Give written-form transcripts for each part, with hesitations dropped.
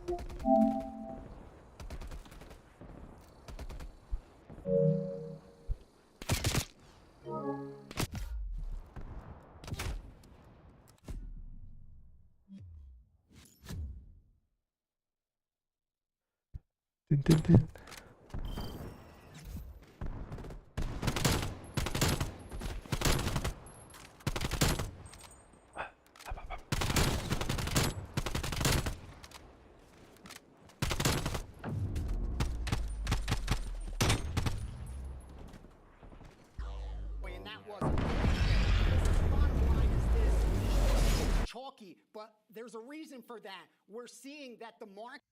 Dun, dun, dun. And that wasn't the bottom line is this: it's chalky, but there's a reason for that. We're seeing that the market.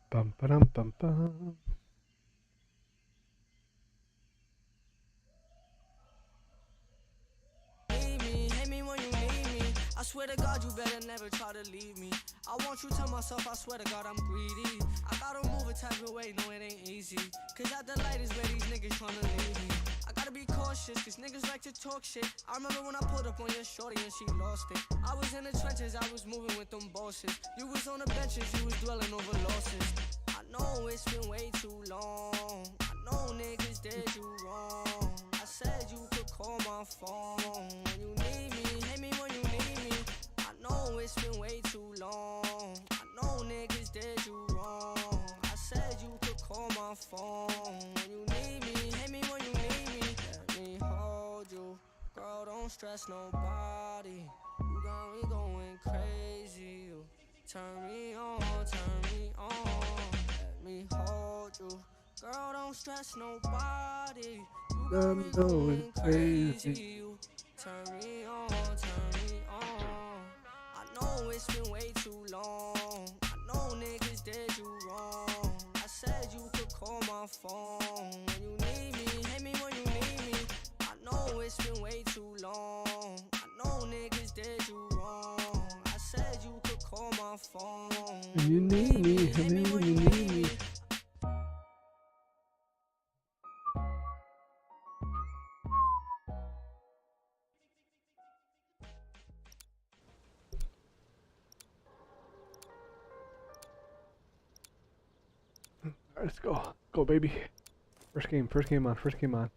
Bum ba-dum bum bum. I swear to God, you better never try to leave me. I want you to myself, I swear to God, I'm greedy. I gotta move a type of way, no, it ain't easy. Cause at the light is where these niggas tryna leave me. I gotta be cautious, cause niggas like to talk shit. I remember when I pulled up on your shorty and she lost it. I was in the trenches, I was moving with them bosses. You was on the benches, you was dwelling over losses. I know it's been way too long. I know niggas did you wrong. I said you could call my phone when you need me, hit me when you need me. I know it's been way too long. I know niggas did you wrong. I said you could call my phone when you need me, hit me when you need me. Let me hold you, girl, don't stress nobody. You got me going crazy. You turn me on, turn me on. Let me hold you, girl, don't stress nobody. You got me going crazy. You turn me on, turn me on. I know it's been way too long. I know niggas did you wrong. I said you could call my phone when you need me, hit me when you need me. I know it's been way too long. I know niggas did you wrong. I said you could call my phone When you need me, hit me when you need me. Alright, let's go. Go, baby. First game on, first game on.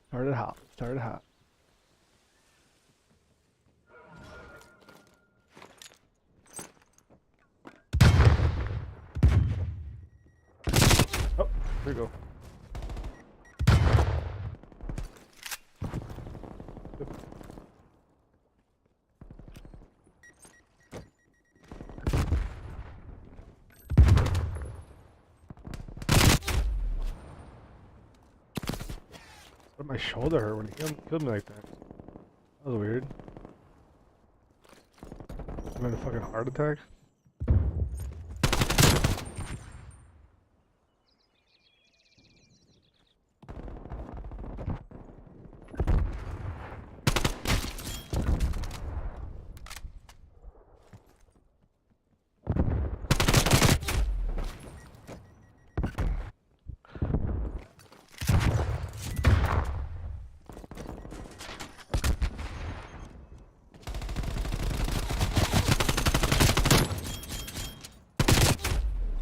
Started hot, started hot. Oh, there we go. But my shoulder hurt when he killed me like that. That was weird. I'm having a fucking heart attack.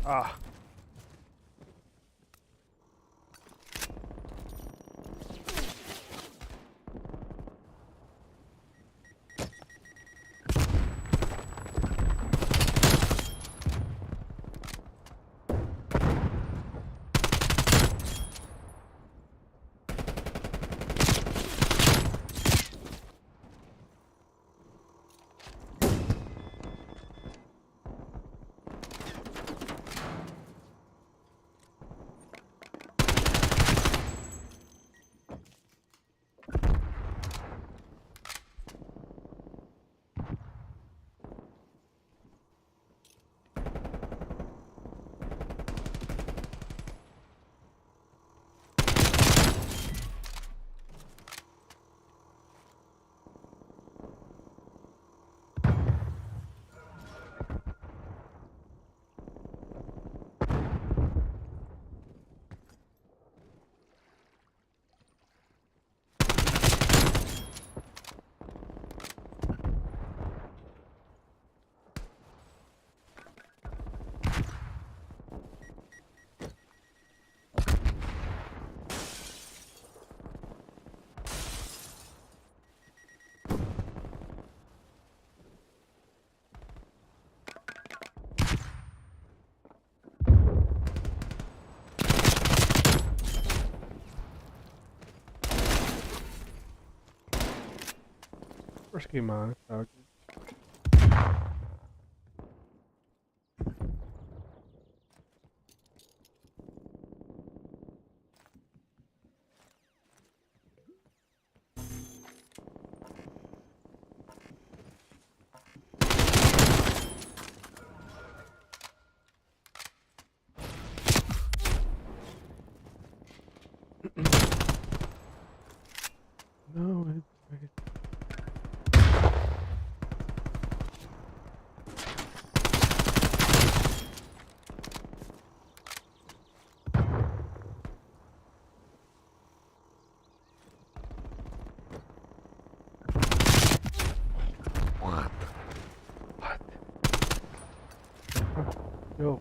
Ah. First game on. Oh, no, it's what? What? Yo.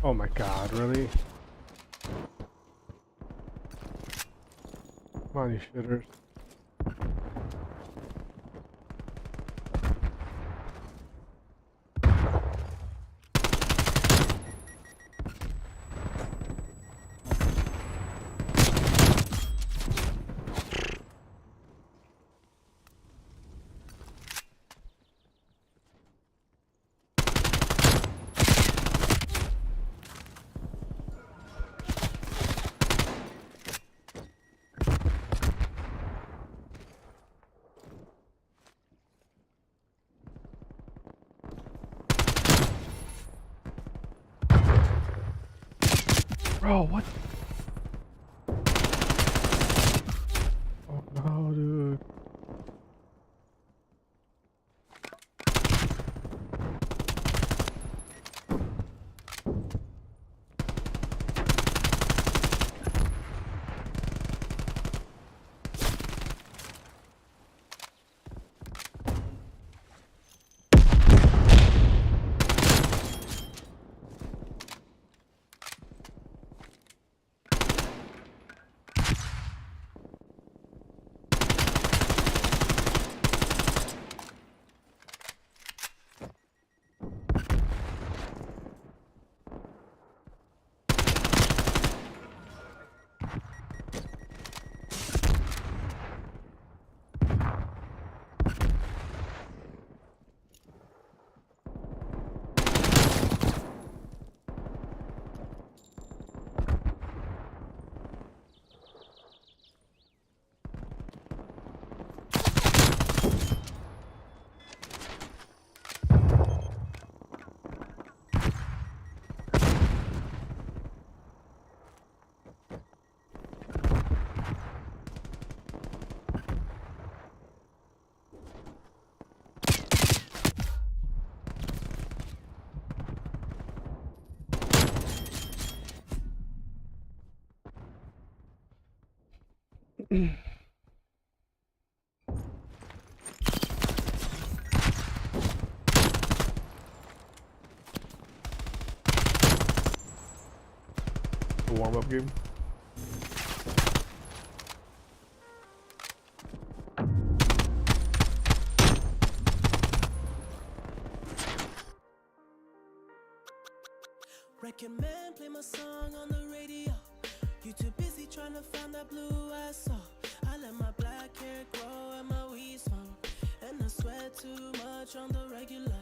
Oh my god, really? Come on, you shitters. Bro, what? Oh no, dude. a warm-up game. Reckon man, play my song on the radio. You too busy trying to find that blue I saw. I let my black hair grow and my weed smoke, and I sweat too much on the regular.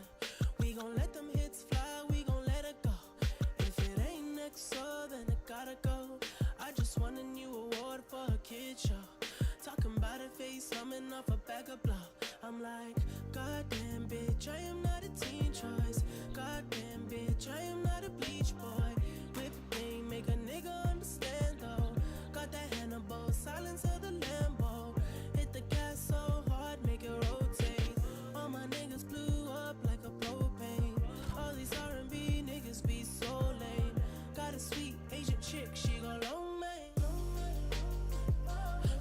We gon' let them hits fly, we gon' let it go. If it ain't next, so then it gotta go. I just won a new award for a kid show. Talking about a face, coming off a bag of blow. I'm like, goddamn bitch, I am not a teen choice. Goddamn bitch, I am not a bleach boy. Whip thing, make a nigga understand though. Got that Hannibal, silence of the Lambo. Hit the gas so hard, make it rotate. All my niggas blew up like a propane. All these R&B niggas be so lame. Got a sweet Asian chick, she gon' loan me.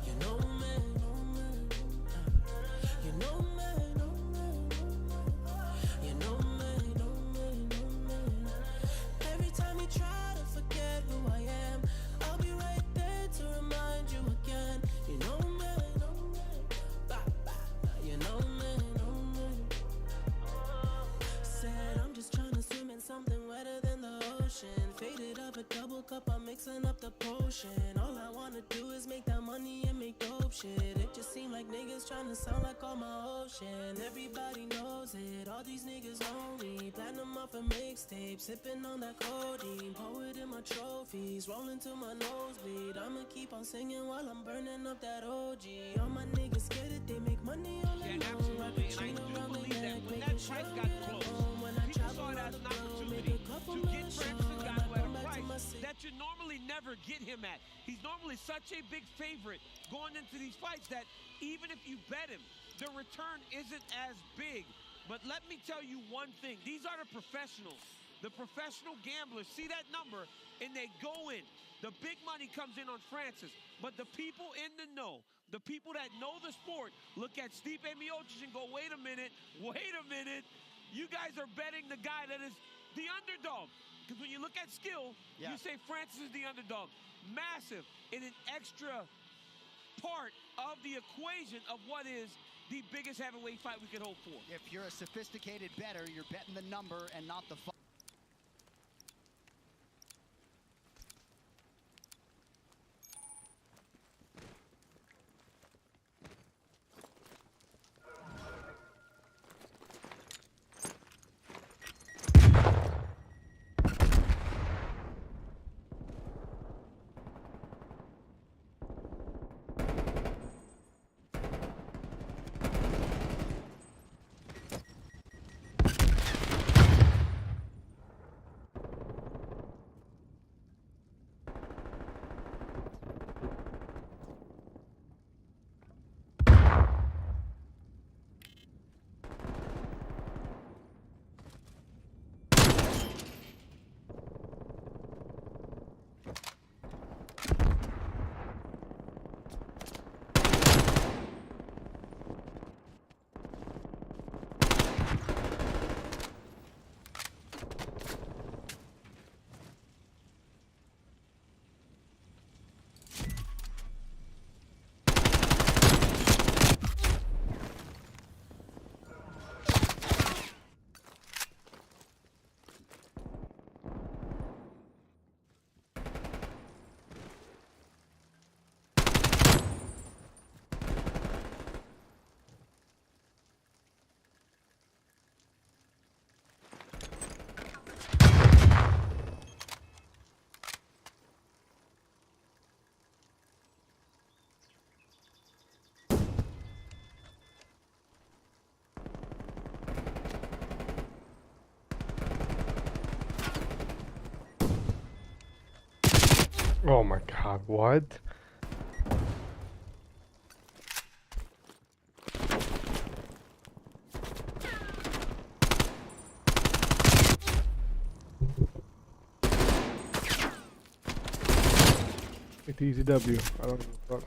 You know me, you know me, you know me. Every time you try to forget who I am, I'll be right there to remind you again. You know me, you know me. Said I'm just trying to swim in something wetter than the ocean. Faded up a double cup, I'm mixing up the potion. All I wanna do is make that money and make dope shit. It just seem like niggas trying to sound like all my ocean. Everybody knows it, all these niggas know me. Platinum off a mixtape, sipping on that codeine. Poet in my trophies, rolling to my nosebleed. I'ma keep on singing while I'm burning up that OG. All my niggas scared that they make money all alone. Rock a chain around the neck, making sure I get it home. When I travel around the globe, make a couple million shows. That you normally never get him at. He's normally such a big favorite going into these fights that even if you bet him, the return isn't as big. But let me tell you one thing. These are the professionals. The professional gamblers see that number and they go in. The big money comes in on Francis. But the people in the know, the people that know the sport, look at Stipe Miocic and go, wait a minute. You guys are betting the guy that is the underdog. Because when you look at skill, you say Francis is the underdog. Massive in an extra part of the equation of what is the biggest heavyweight fight we could hope for. If you're a sophisticated bettor, you're betting the number and not the fight. Oh my god, what? It's easy W. I don't give a fuck.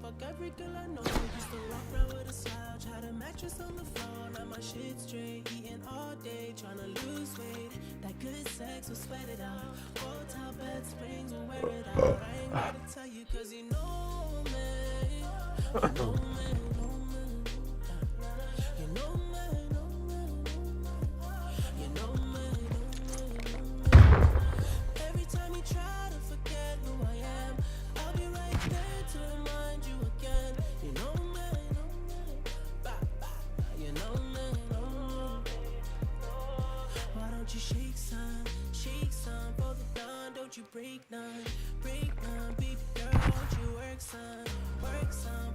Fuck every girl I know. Used to walk around with a slouch, had a mattress on the floor. Now my shit straight, eating all day, tryna lose weight. That good sex will sweat it out. Hotel bed springs will wear it out. I ain't gotta tell you, cause you know me. You know me, know me. You know me, know me. You know me, know me. Every time you try to forget who I am, I'll be right there to remind you again. You know me, know me. You know me, know me. Why don't you shake some for the dawn? Don't you break none, baby girl. Won't you work some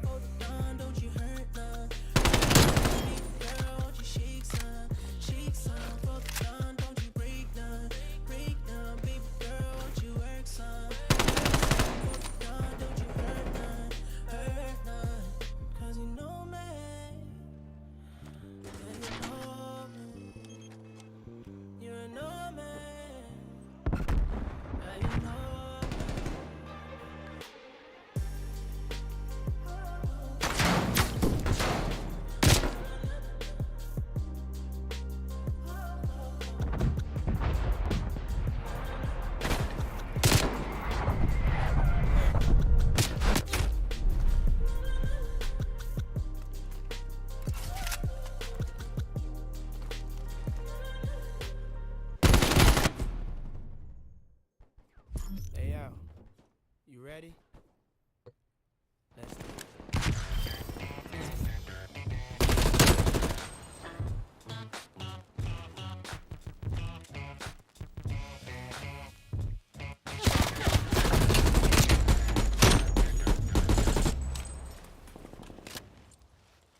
for the dawn? Don't you hurt none, baby girl. Won't you shake some for the dawn? Don't you break none, baby girl. Won't you work some for the dawn? Don't you hurt none, 'cause you know me. You know me. You know Hey yo, you ready? Let's do it.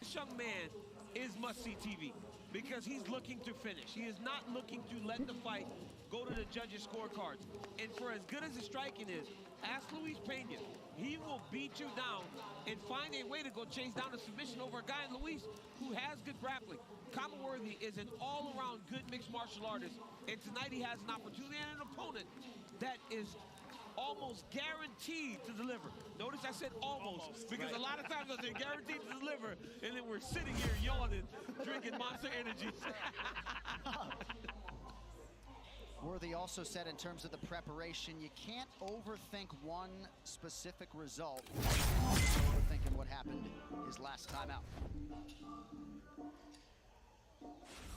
This young man is must-see TV because he's looking to finish. He is not looking to let the fight go to the judges' scorecards. And for as good as his striking is, ask Luis Pena. He will beat you down and find a way to go chase down a submission over a guy in Luis who has good grappling. Worthy is an all-around good mixed martial artist, and tonight he has an opportunity and an opponent that is almost guaranteed to deliver. Notice I said almost because a lot of times I say guaranteed to deliver, and then we're sitting here yawning, drinking Monster Energy. Worthy also said in terms of the preparation, you can't overthink one specific result. Overthinking what happened his last time out.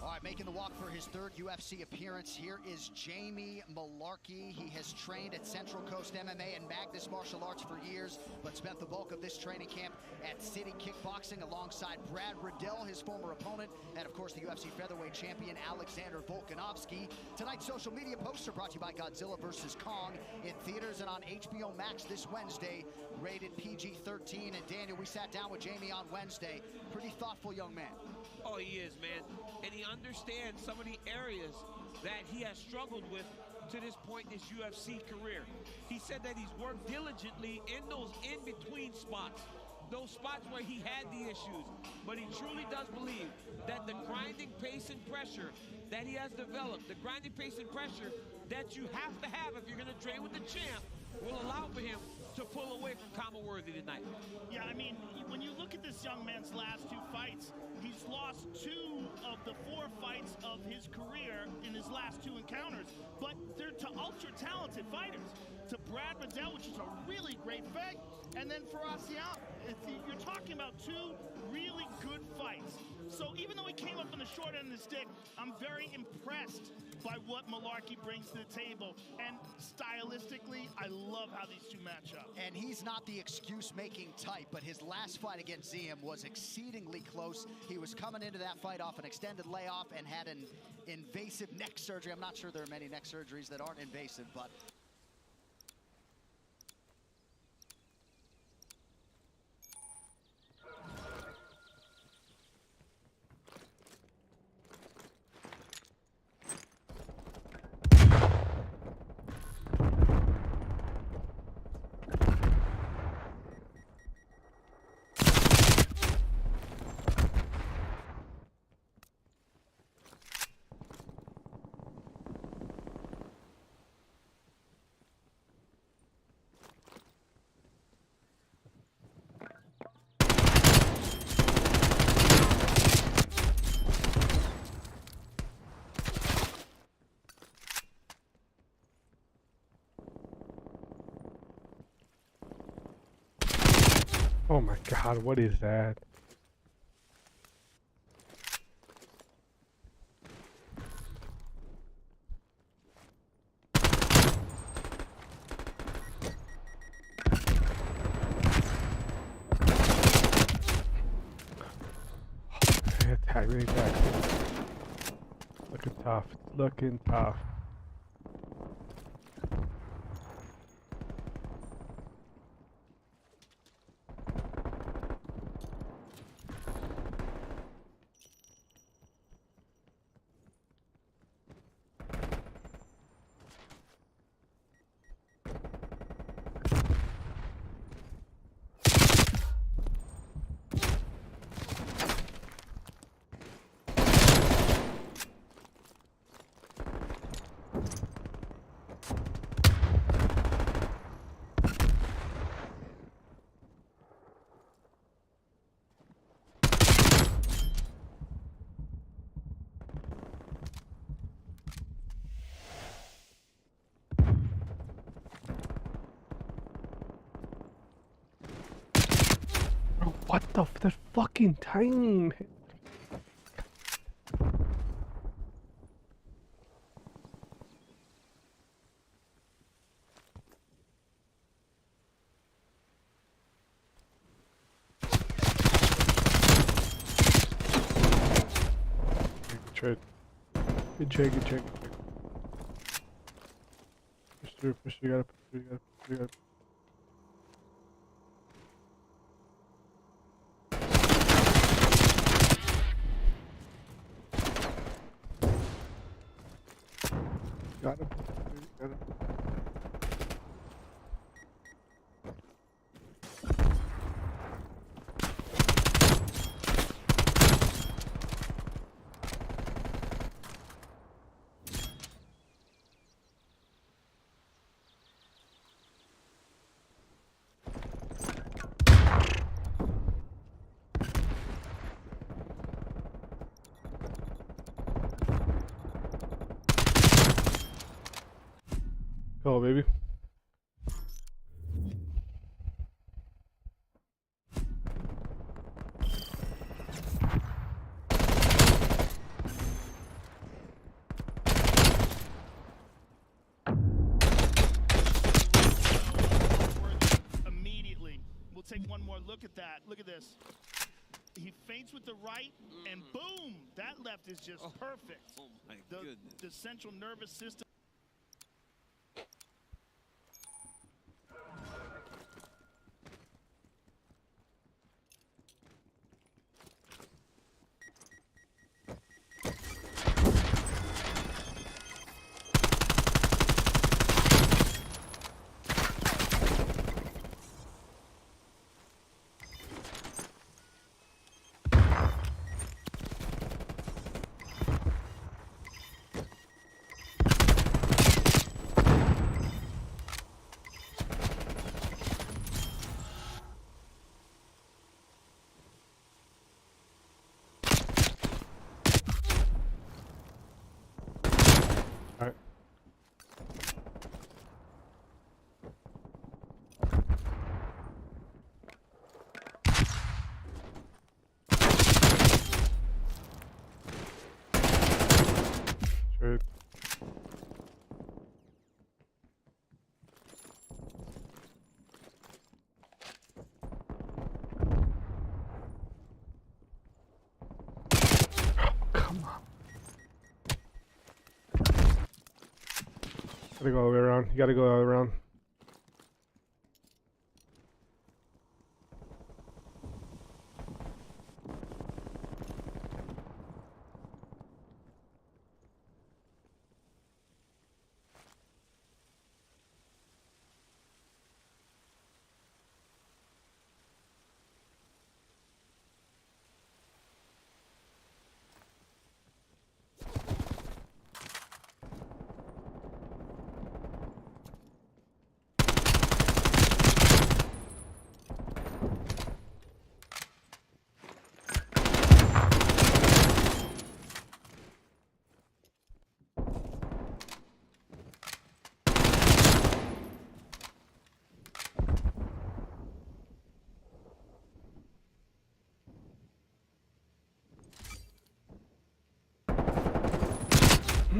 All right, making the walk for his third UFC appearance, here is Jamie Mullarkey. He has trained at Central Coast MMA and Magnus Martial Arts for years, but spent the bulk of this training camp at City Kickboxing alongside Brad Riddell, his former opponent, and of course the UFC featherweight champion Alexander Volkanovski. Tonight's social media poster brought to you by Godzilla vs. Kong, in theaters and on HBO Max this Wednesday, rated PG-13. And Daniel, we sat down with Jamie on Wednesday. Pretty thoughtful young man. Oh, he is, man. And he understands some of the areas that he has struggled with to this point in his UFC career. He said that he's worked diligently in those in-between spots, those spots where he had the issues. But he truly does believe that the grinding pace and pressure that he has developed, the grinding pace and pressure that you have to have if you're going to train with the champ, will allow for him to pull away from Worthy tonight. Yeah, I mean, when you look at this young man's last two fights, he's lost 2 of the 4 fights of his career in his last 2 encounters, but they're to ultra-talented fighters. To Brad Riddell, which is a really great fight, and then for Asian, you're talking about 2 really good fights. So even though he came up on the short end of the stick, I'm very impressed by what Mullarkey brings to the table. And stylistically, I love how these two match up. And he's not the excuse-making type, but his last fight against Ziem was exceedingly close. He was coming into that fight off an extended layoff and had an invasive neck surgery. I'm not sure there are many neck surgeries that aren't invasive, but Oh my god, what is that? Attack, really attack. Looking tough. Looking tough. Bro, what the f- that's fucking tiny, man. Good trade. Good trade, good trade, good trade. Push through, you gotta push through, you gotta push through, you gotta. Gotta push through, you gotta. Go, baby. Immediately. We'll take one more look at that. Look at this. He feints with the right, and boom! That left is just perfect. Oh my The goodness. central nervous system. Alright. Trade. Come on. Gotta go all the way around. You gotta go all the way around.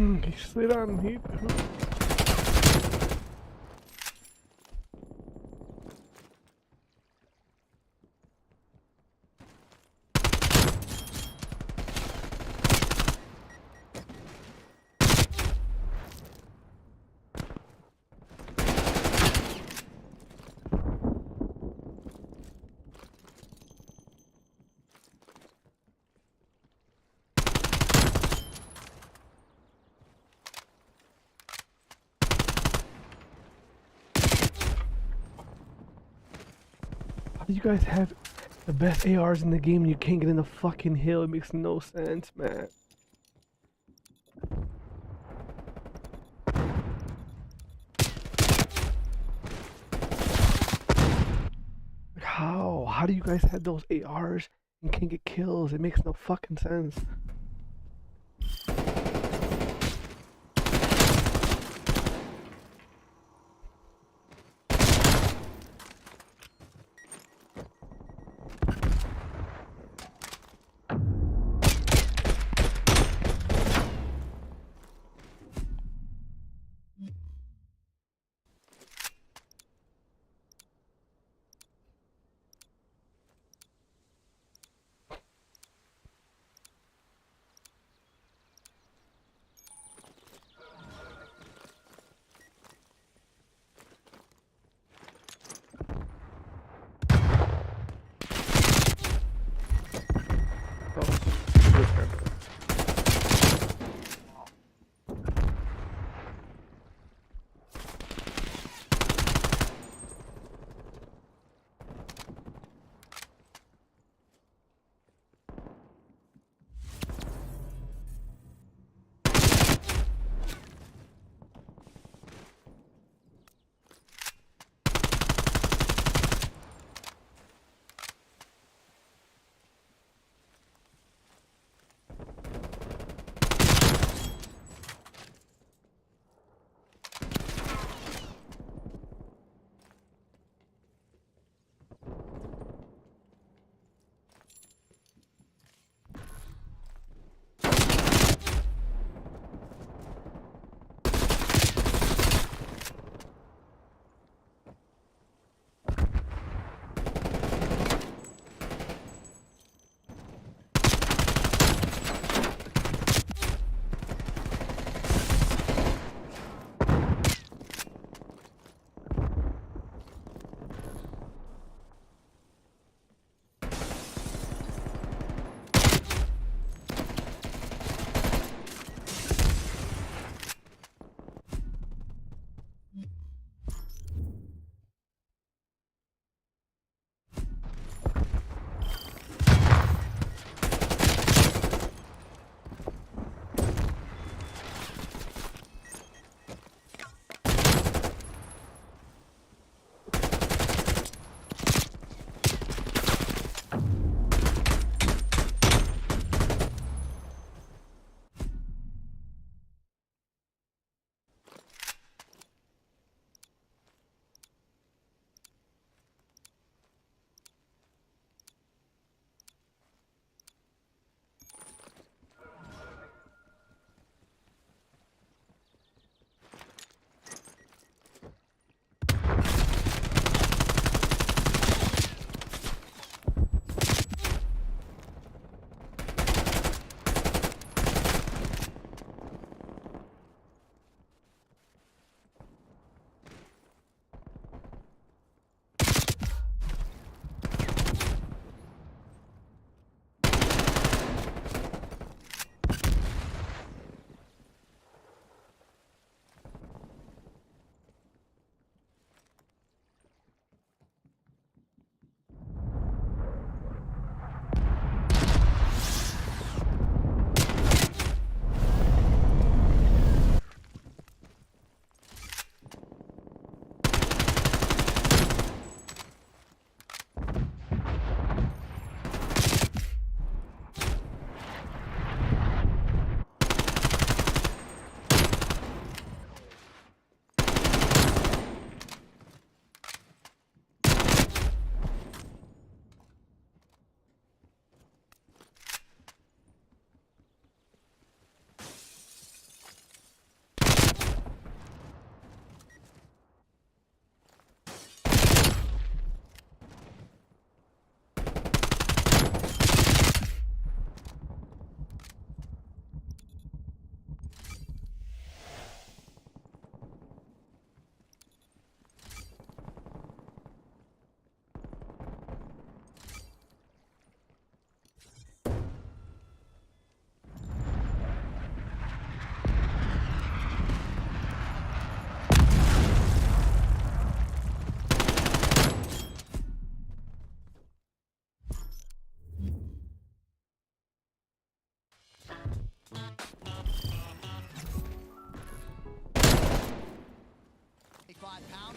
He slid on me. How do you guys have the best ARs in the game and you can't get in the fucking hill? It makes no sense, man. Like how? How do you guys have those ARs and can't get kills? It makes no fucking sense.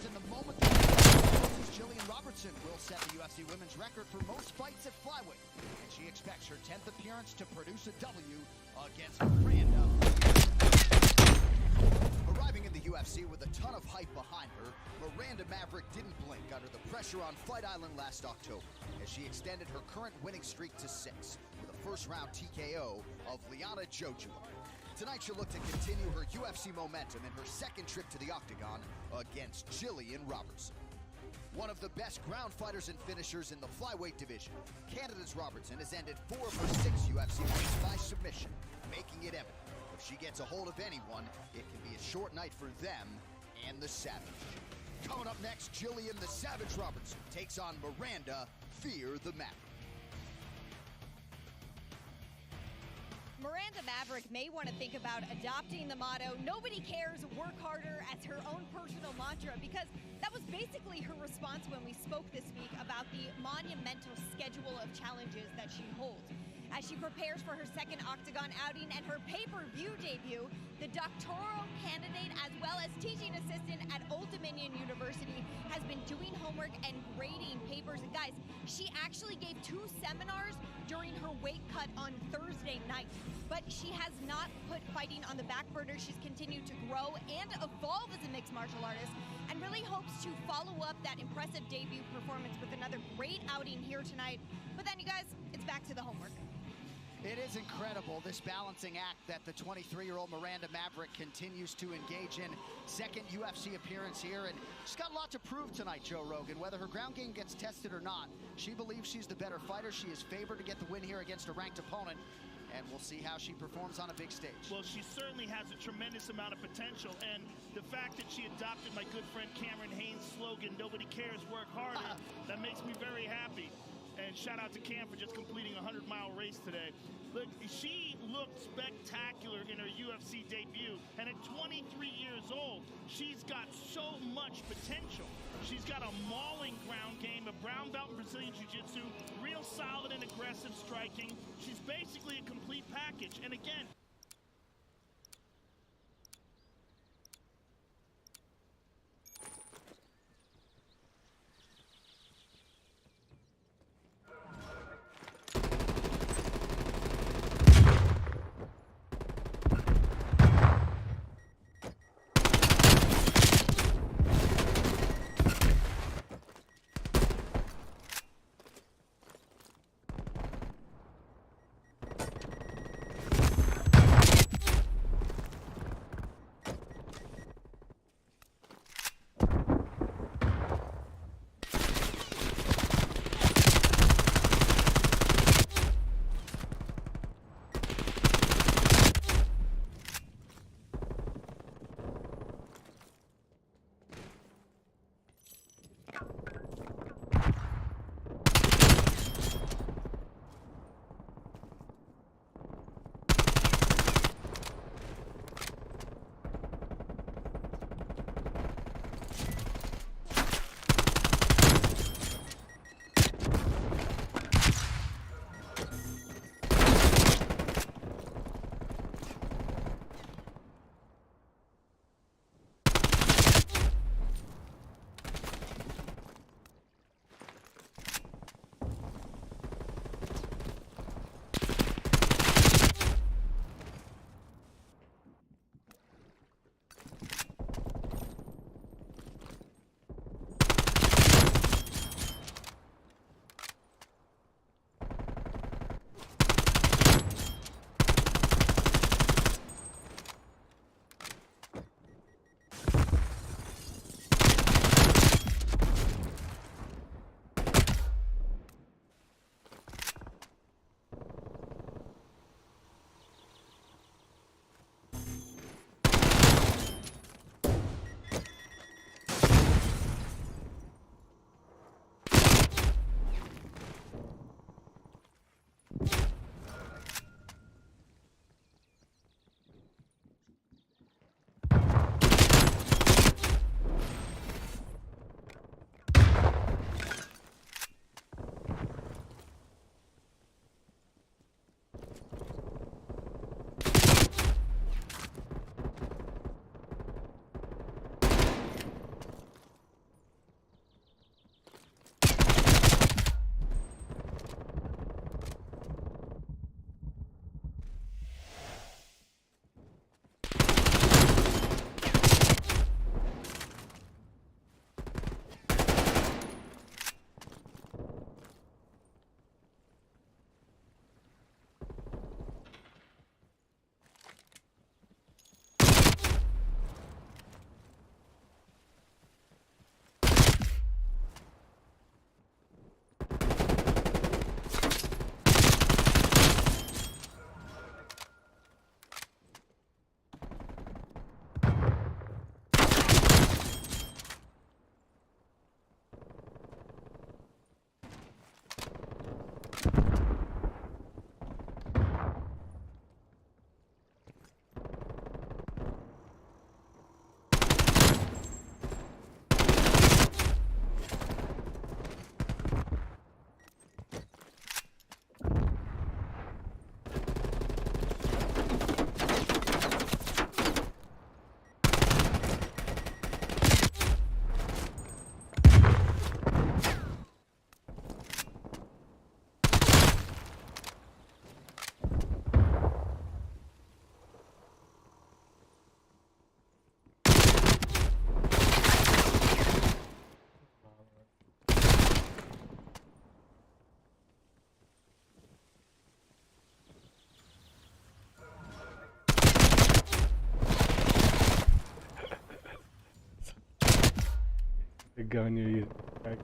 and the moment the closes, Jillian Robertson will set the UFC women's record for most fights at flyweight. And she expects her 10th appearance to produce a W against Miranda. Arriving in the UFC with a ton of hype behind her, Miranda Maverick didn't blink under the pressure on Fight Island last October as she extended her current winning streak to 6 with a first-round TKO of Liana Jojua. Tonight she'll look to continue her UFC momentum in her second trip to the octagon against Jillian Robertson. One of the best ground fighters and finishers in the flyweight division, Canada's Robertson has ended 4 of her 6 UFC wins by submission, making it evident. If she gets a hold of anyone, it can be a short night for them and the Savage. Coming up next, Jillian the Savage Robertson takes on Miranda Fear the Maverick. Miranda Maverick may want to think about adopting the motto, "Nobody cares, work harder," as her own personal mantra, because that was basically her response when we spoke this week about the monumental schedule of challenges that she holds. As she prepares for her second octagon outing and her pay-per-view debut, the doctoral candidate as well as teaching assistant at Old Dominion University has been doing homework and grading papers. And guys, she actually gave 2 seminars during her weight cut on Thursday night. But she has not put fighting on the back burner. She's continued to grow and evolve as a mixed martial artist and really hopes to follow up that impressive debut performance with another great outing here tonight. But then, you guys, it's back to the homework. It is incredible, this balancing act that the 23-year-old Miranda Maverick continues to engage in. Second UFC appearance here, and she's got a lot to prove tonight, Joe Rogan. Whether her ground game gets tested or not, she believes she's the better fighter. She is favored to get the win here against a ranked opponent, and we'll see how she performs on a big stage. Well, she certainly has a tremendous amount of potential, and the fact that she adopted my good friend Cameron Haynes' slogan, "Nobody cares, work harder," that makes me very happy. And shout out to Cam for just completing a 100-mile race today. Look, she looked spectacular in her UFC debut. And at 23 years old, she's got so much potential. She's got a mauling ground game, a brown belt in Brazilian Jiu-Jitsu, real solid and aggressive striking. She's basically a complete package. And again, the gun you use. Right?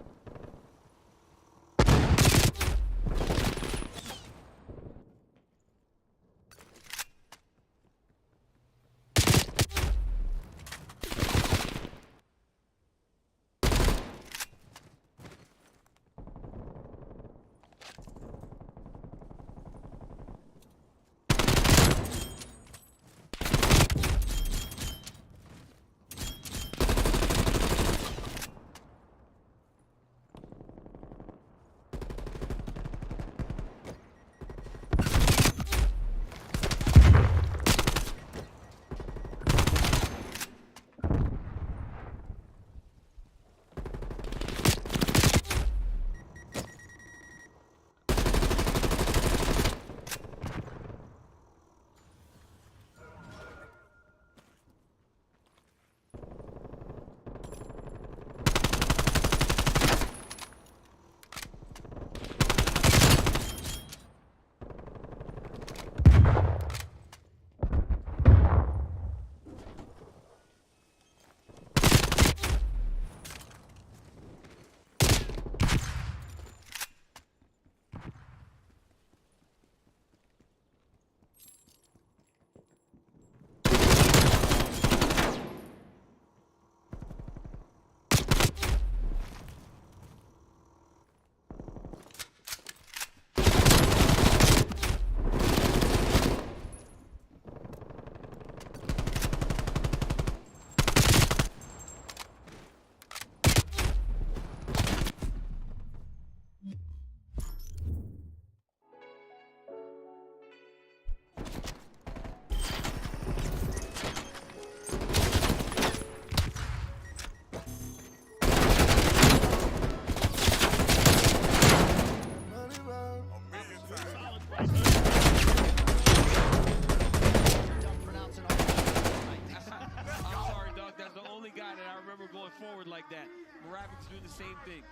like that. Moravic's doing the same thing.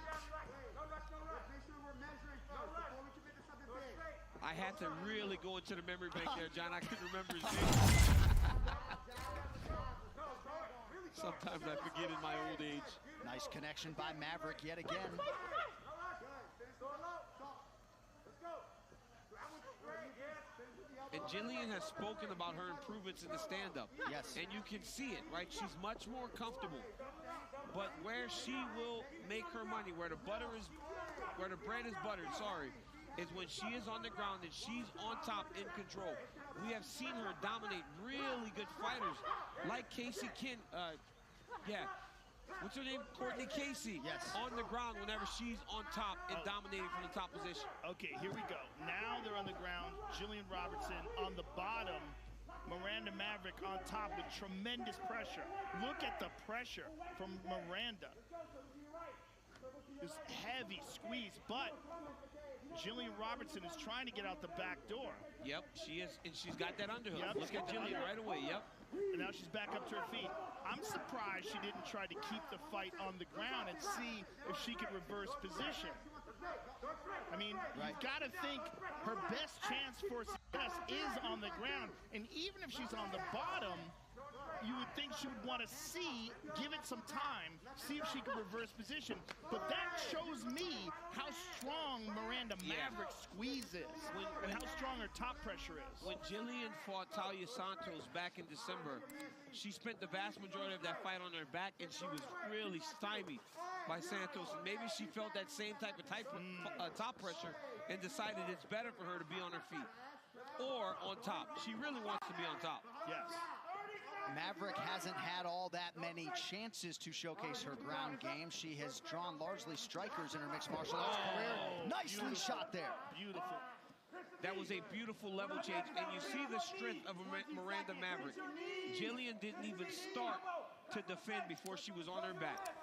I had to really go into the memory bank there, John. I couldn't remember his name. Sometimes I forget in my old age. Nice connection by Maverick yet again. And Jillian has spoken about her improvements in the stand-up. Yes. And you can see it, right? She's much more comfortable. But where she will make her money, where the bread is buttered, is when she is on the ground and she's on top in control. We have seen her dominate really good fighters like Casey what's her name? Courtney Casey. Yes. On the ground whenever she's on top and dominating from the top position. Okay, here we go. Now they're on the ground. Jillian Robertson on the bottom. Miranda Maverick on top with tremendous pressure. Look at the pressure from Miranda. This heavy squeeze, but Jillian Robertson is trying to get out the back door. Yep, she is, and she's got that underhook. Yep, Look at Jillian right away, yep. And now she's back up to her feet. I'm surprised she didn't try to keep the fight on the ground and see if she could reverse position. I mean, you've got to think her best chance for success is on the ground. And even if she's on the bottom, you would think she would want to give it some time, see if she can reverse position. But that shows me how strong Miranda Maverick squeeze is and how strong her top pressure is. When Jillian fought Talia Santos back in December, she spent the vast majority of that fight on her back, and she was really stymied by Santos. And maybe she felt that same type of top pressure and decided it's better for her to be on her feet or on top. She really wants to be on top. Yes. Maverick hasn't had all that many chances to showcase her ground game. She has drawn largely strikers in her mixed martial arts career. Nicely shot there. Beautiful. That was a beautiful level change, and you see the strength of Miranda Maverick. Jillian didn't even start to defend before she was on her back.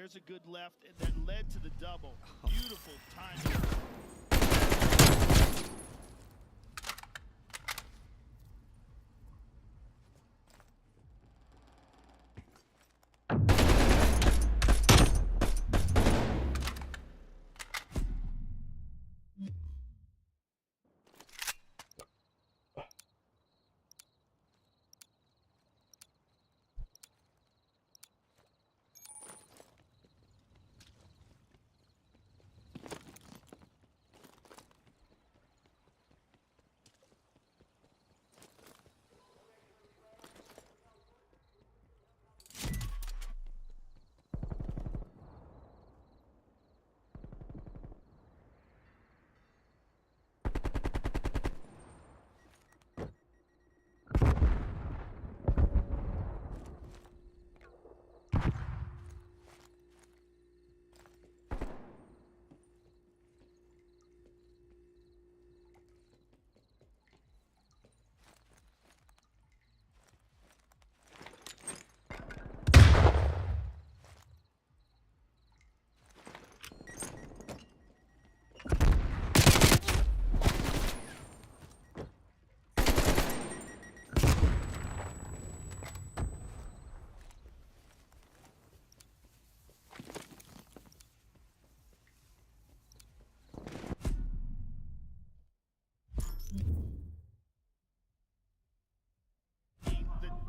There's a good left that led to the double. Beautiful timing.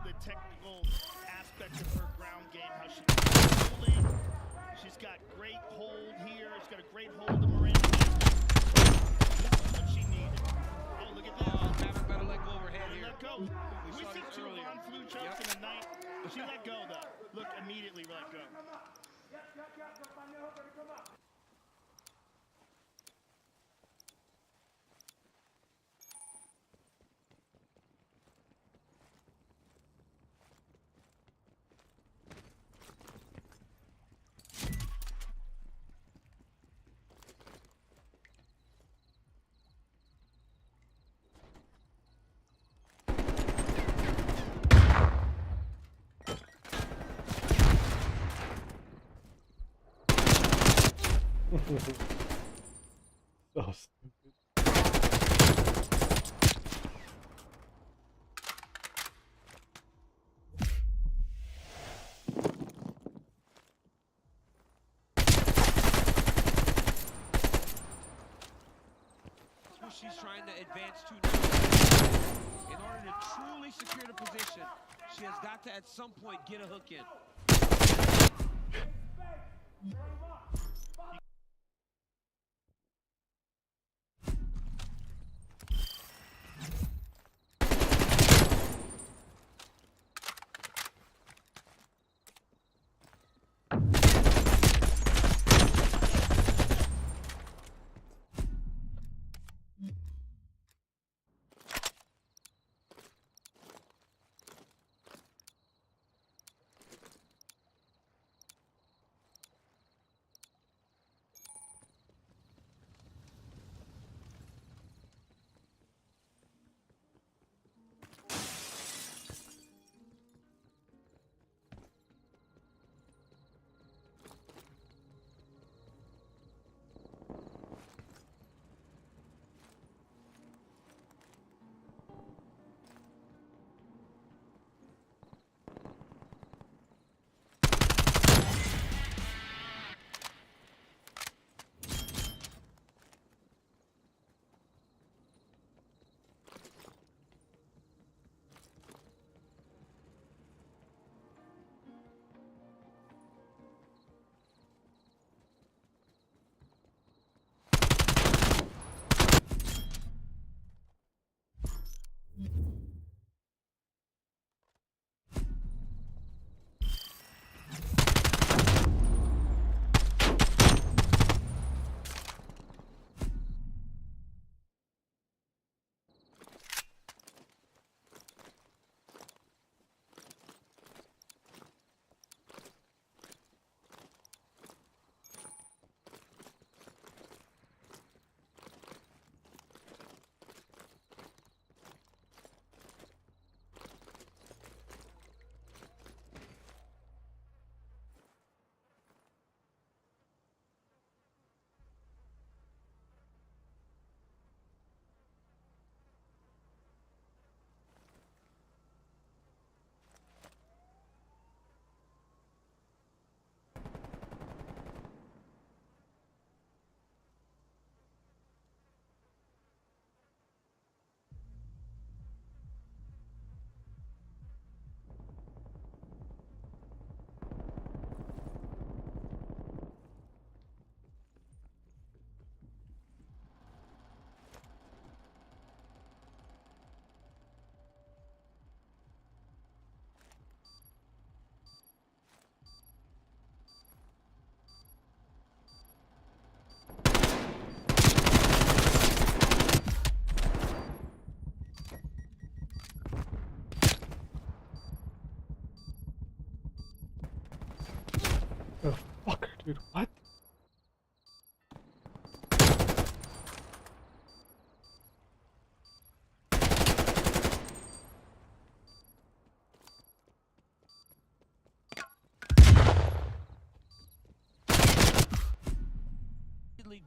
The technical aspects of her ground game, how she's holding. She's got great hold here. She's got a great hold to Miranda. This is what she needed. Oh, look at this. Maverick better let go of her head here. Let go. We see two on-flu chokes in the night. She let go, though. Look, immediately let go. So stupid. She's trying to advance to now. In order to truly secure the position, she has got to at some point get a hook in.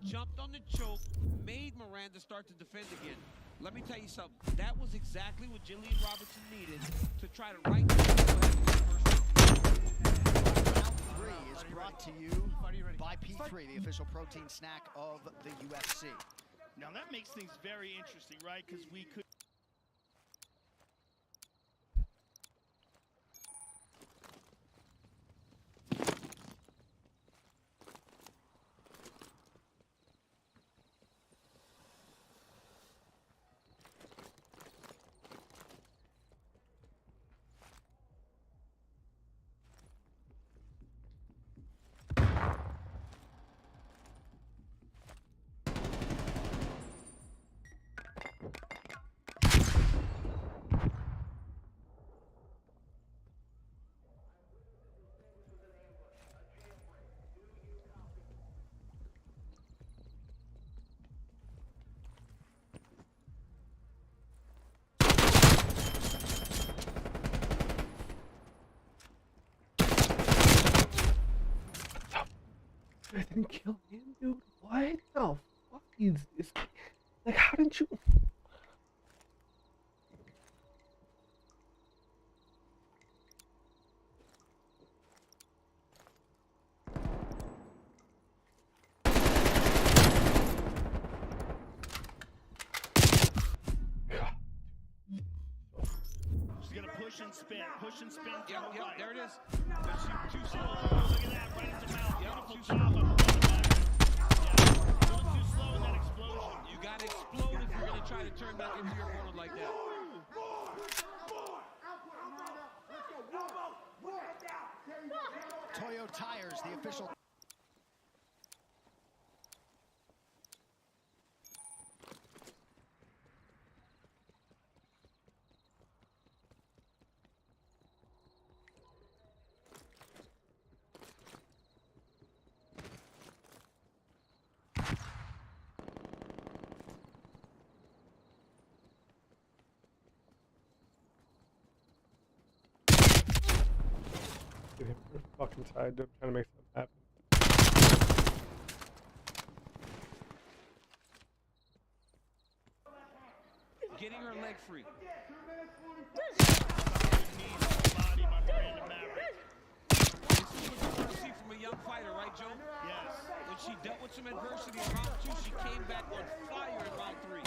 jumped on the choke, made Miranda start to defend again. Let me tell you something. That was exactly what Jillian Robertson needed to try to right the first round. Round 3 is brought to you by P3, the official protein snack of the UFC. Now that makes things very interesting, right? Because we could. I didn't kill him, dude. What the fuck is this? Like, how didn't you? She's gonna push and spin. Yep, there it is. But she too slow. Look at that, right into the mouth. Beautiful too job. Yeah, too slow in that explosion. You got to explode if you're going to try to turn back into your opponent like that. Toyo Tires, the official. Get him to the fucking side, dude. Trying to make something happen. Getting her leg free. Body, my Miranda Maverick. This is what you want to see from a young fighter, right, Joe? Yes. When she dealt with some adversity in round 2, she came back on fire in round 3.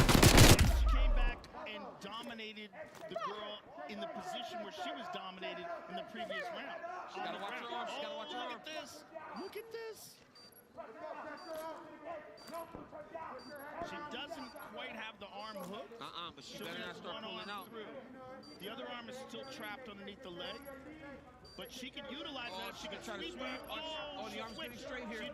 She came back and dominated the girl in the position where she was dominated in the previous round. She gotta watch her arm. She gotta watch her arm. Look at this. Look at this. She doesn't quite have the arm hook. But she So better not there's start one pulling arm out. through. The other arm is still trapped underneath the leg. But she could utilize that. She can try to sweep sweep. it. Oh, the she arm's getting switched. straight here.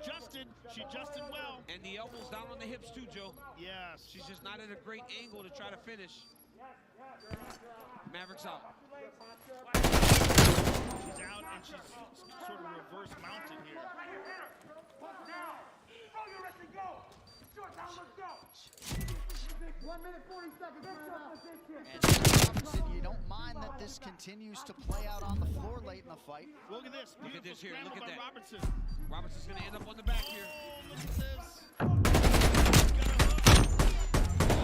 She adjusted well. And the elbows down on the hips too, Joe. Yes. She's just not at a great angle to try to finish. Maverick's out. She's out and she's sort of reverse mounted here. And Robinson, you don't mind that this continues to play out on the floor late in the fight. Look at this. Look at this here. Look at by that. Robertson. Robertson's gonna end up on the back here. Look at this. Oh,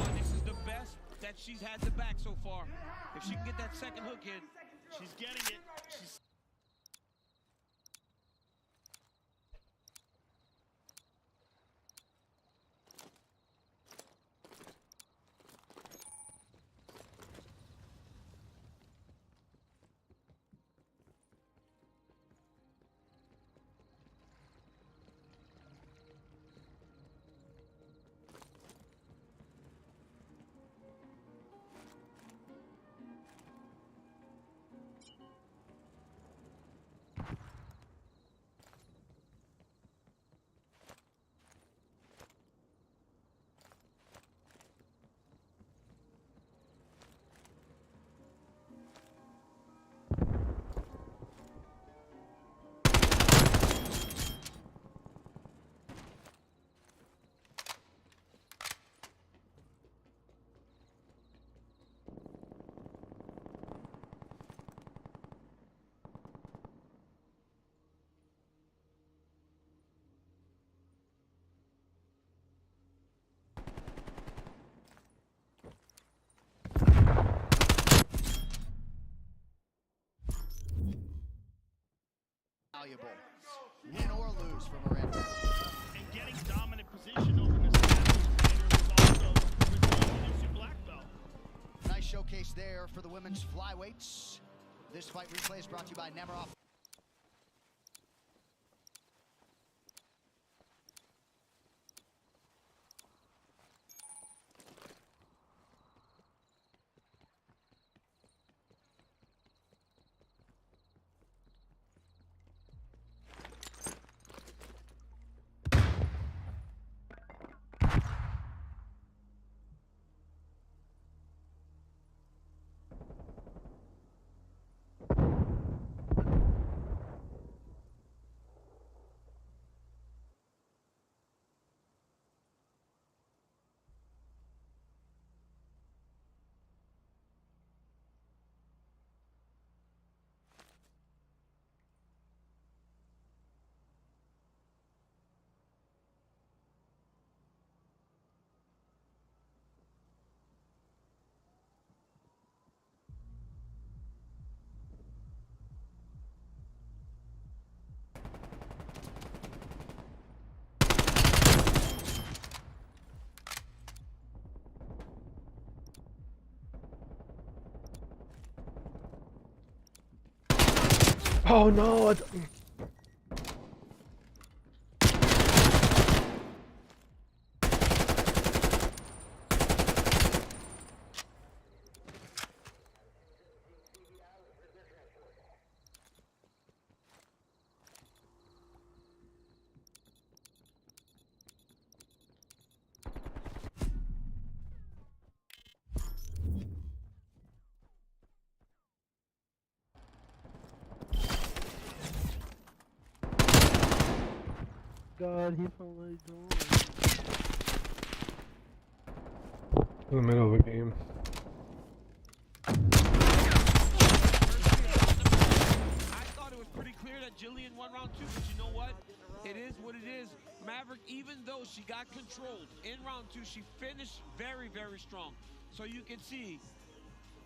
and this is the best that she's had the back so far. If she can get that second hook in, She's getting it. She's negotiable, win or lose for Miranda. And getting dominant position over this fighter is also resulting in two black belt. Nice showcase there for the women's flyweights. This fight replay is brought to you by Nemiroff. Oh no! God, he finally joined. In the middle of the game. I thought it was pretty clear that Jillian won round 2, but you know what? It is what it is. Maverick, even though she got controlled in round 2, she finished very, very strong. So you can see,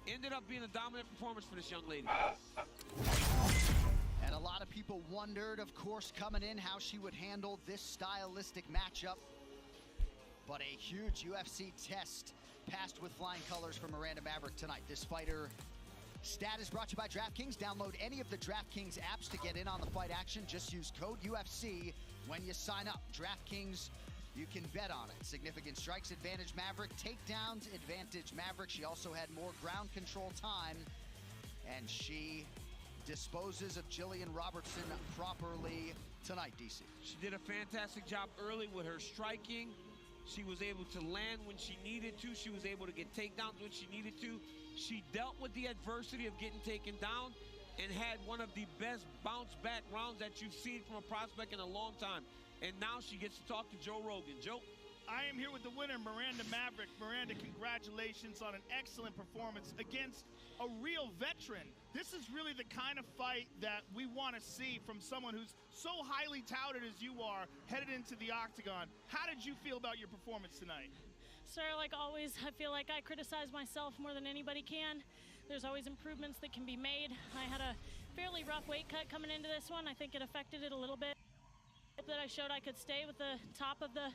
ended up being a dominant performance for this young lady. And a lot of people wondered, of course, coming in, how she would handle this stylistic matchup. But a huge UFC test passed with flying colors for Miranda Maverick tonight. This fighter stat is brought to you by DraftKings. Download any of the DraftKings apps to get in on the fight action. Just use code UFC when you sign up. DraftKings, you can bet on it. Significant strikes, advantage Maverick. Takedowns, advantage Maverick. She also had more ground control time, and she disposes of Jillian Robertson properly tonight, DC. She did a fantastic job early with her striking. She was able to land when she needed to. She was able to get takedowns when she needed to. She dealt with the adversity of getting taken down and had one of the best bounce back rounds that you've seen from a prospect in a long time. And now she gets to talk to Joe Rogan. Joe? I am here with the winner, Miranda Maverick. Miranda, congratulations on an excellent performance against a real veteran. This is really the kind of fight that we want to see from someone who's so highly touted as you are, headed into the octagon. How did you feel about your performance tonight? Sir, like always, I feel like I criticize myself more than anybody can. There's always improvements that can be made. I had a fairly rough weight cut coming into this one. I think it affected it a little bit. That I showed I could stay with the top of the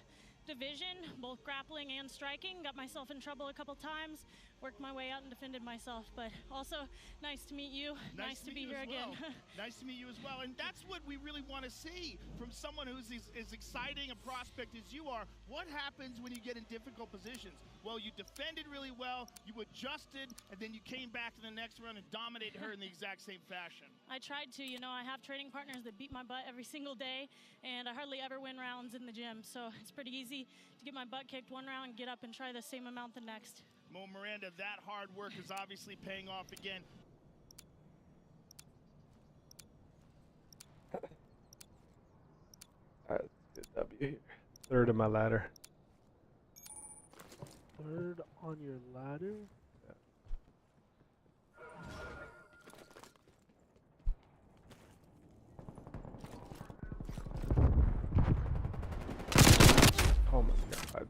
division, both grappling and striking. Got myself in trouble a couple times, worked my way out and defended myself. But also, nice to meet you. Nice to be here again. Nice to meet you as well. And that's what we really want to see from someone who's as exciting a prospect as you are. What happens when you get in difficult positions? Well, you defended really well, you adjusted, and then you came back to the next round and dominated her in the exact same fashion. I tried to. You know, I have training partners that beat my butt every single day, and I hardly ever win rounds in the gym. So it's pretty easy to get my butt kicked one round, get up and try the same amount the next. Well, Miranda, that hard work is obviously paying off again. Alright, let's get a W here. Third of my ladder. Third on your ladder? Yeah. Oh my god.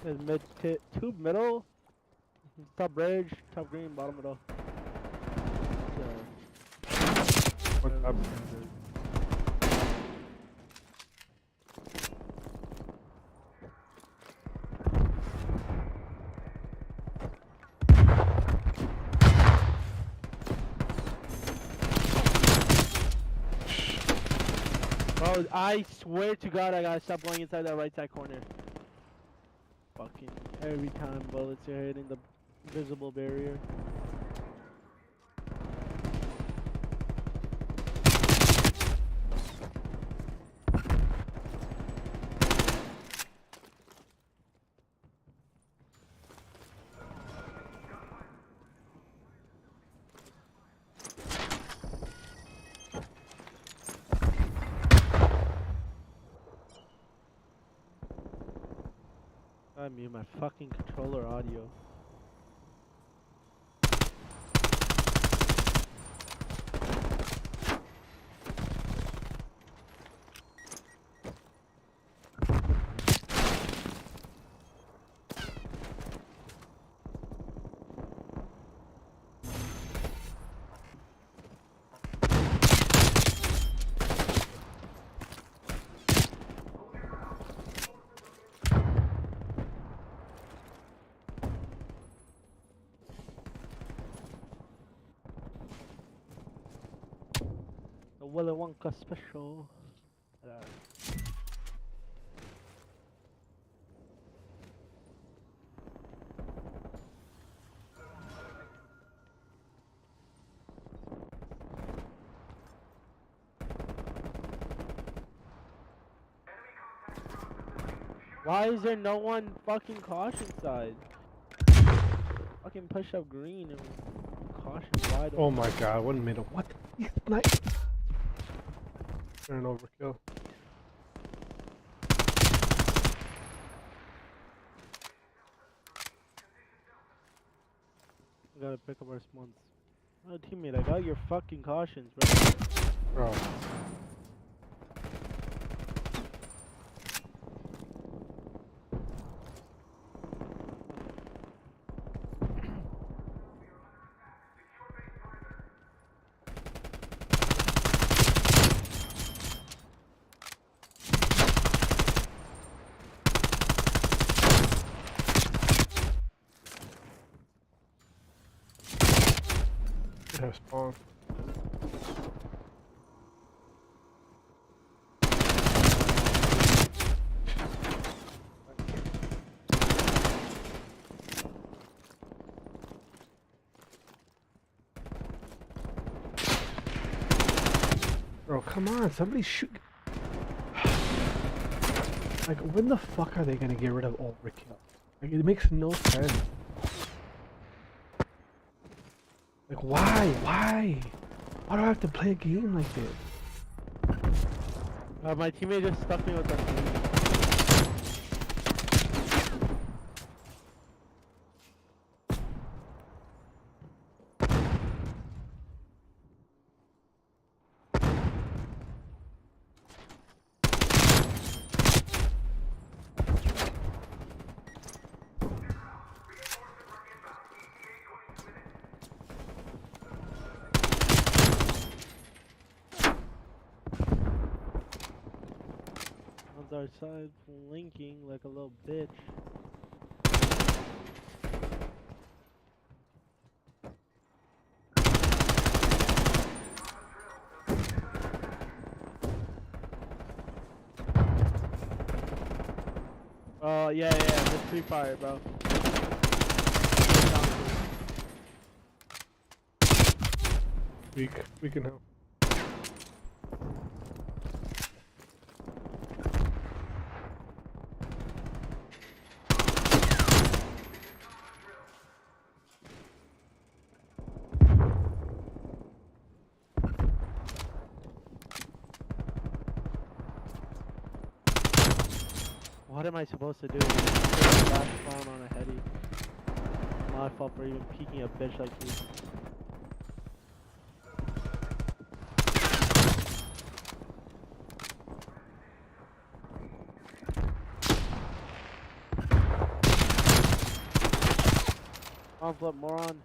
There's mid tube middle, top bridge, top green, bottom middle. Substandard. Bro, I swear to God, I gotta stop going inside that right side corner. Fucking every time bullets are hitting the visible barrier. I mute my fucking controller audio. The Willy Wonka special. Why is there no one fucking caution side? Fucking push up green and caution wide. Oh my god, 1 minute. What? He's like an overkill. I gotta pick up our spawns. Oh, teammate, I got your fucking cautions, bro. Bro. Have spawn. Bro, come on, somebody shoot. Like, when the fuck are they gonna get rid of overkill? Like, it makes no sense. Like, why? Why? Why do I have to play a game like this? My teammate just stuck me with that thing. Our side linking like a little bitch. Oh yeah, just free fire, bro. We can help. What am I supposed to do? Last spawn on a heady. My fault for even peeking a bitch like you. On flip, moron.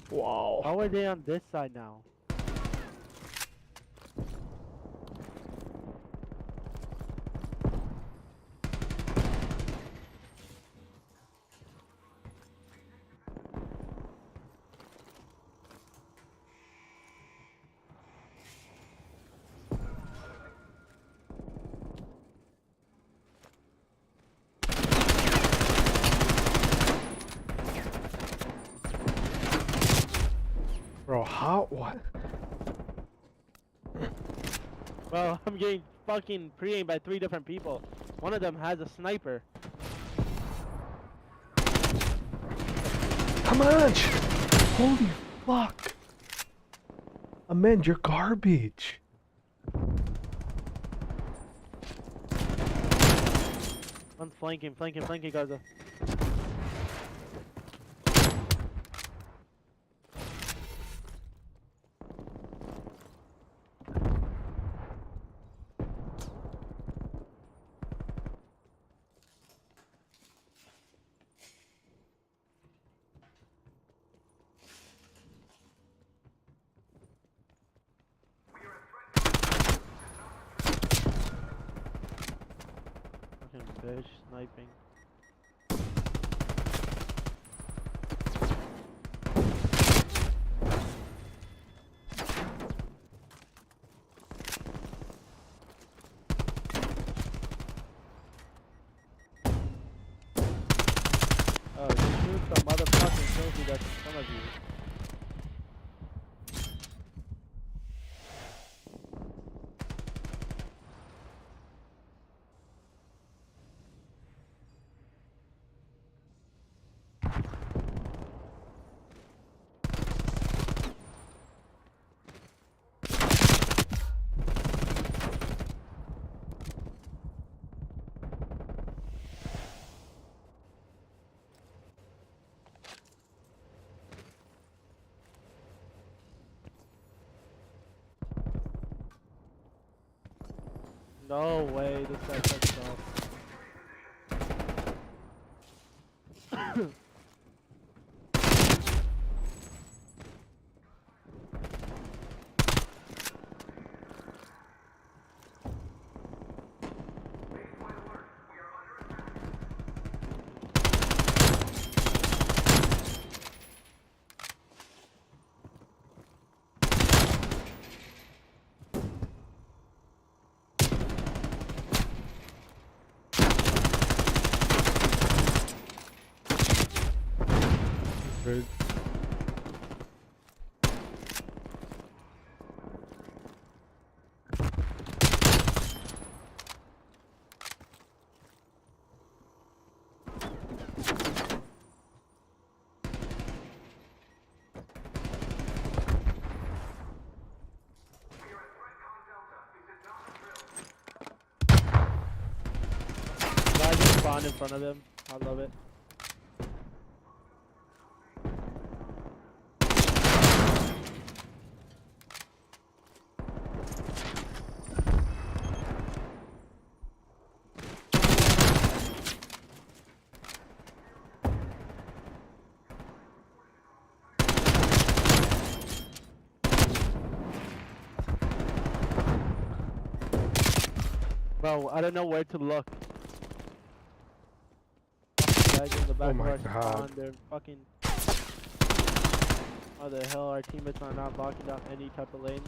Wow. How are they on this side now? Bro, how? What? Well, I'm getting fucking pre-aimed by 3 different people. One of them has a sniper. Come on! Holy fuck! Amend, you're garbage. One's flanking, Garza. Fucking bitch, sniping. Oh, just shoot the motherfucking trophy that's in front of you. No way, this guy touched off. Rude. Guy just spawned in front of him. I love it. Bro, I don't know where to look. Fucking guys in the back Oh of my our God. spawn, they're fucking... How the hell our teammates are not blocking down any type of lane?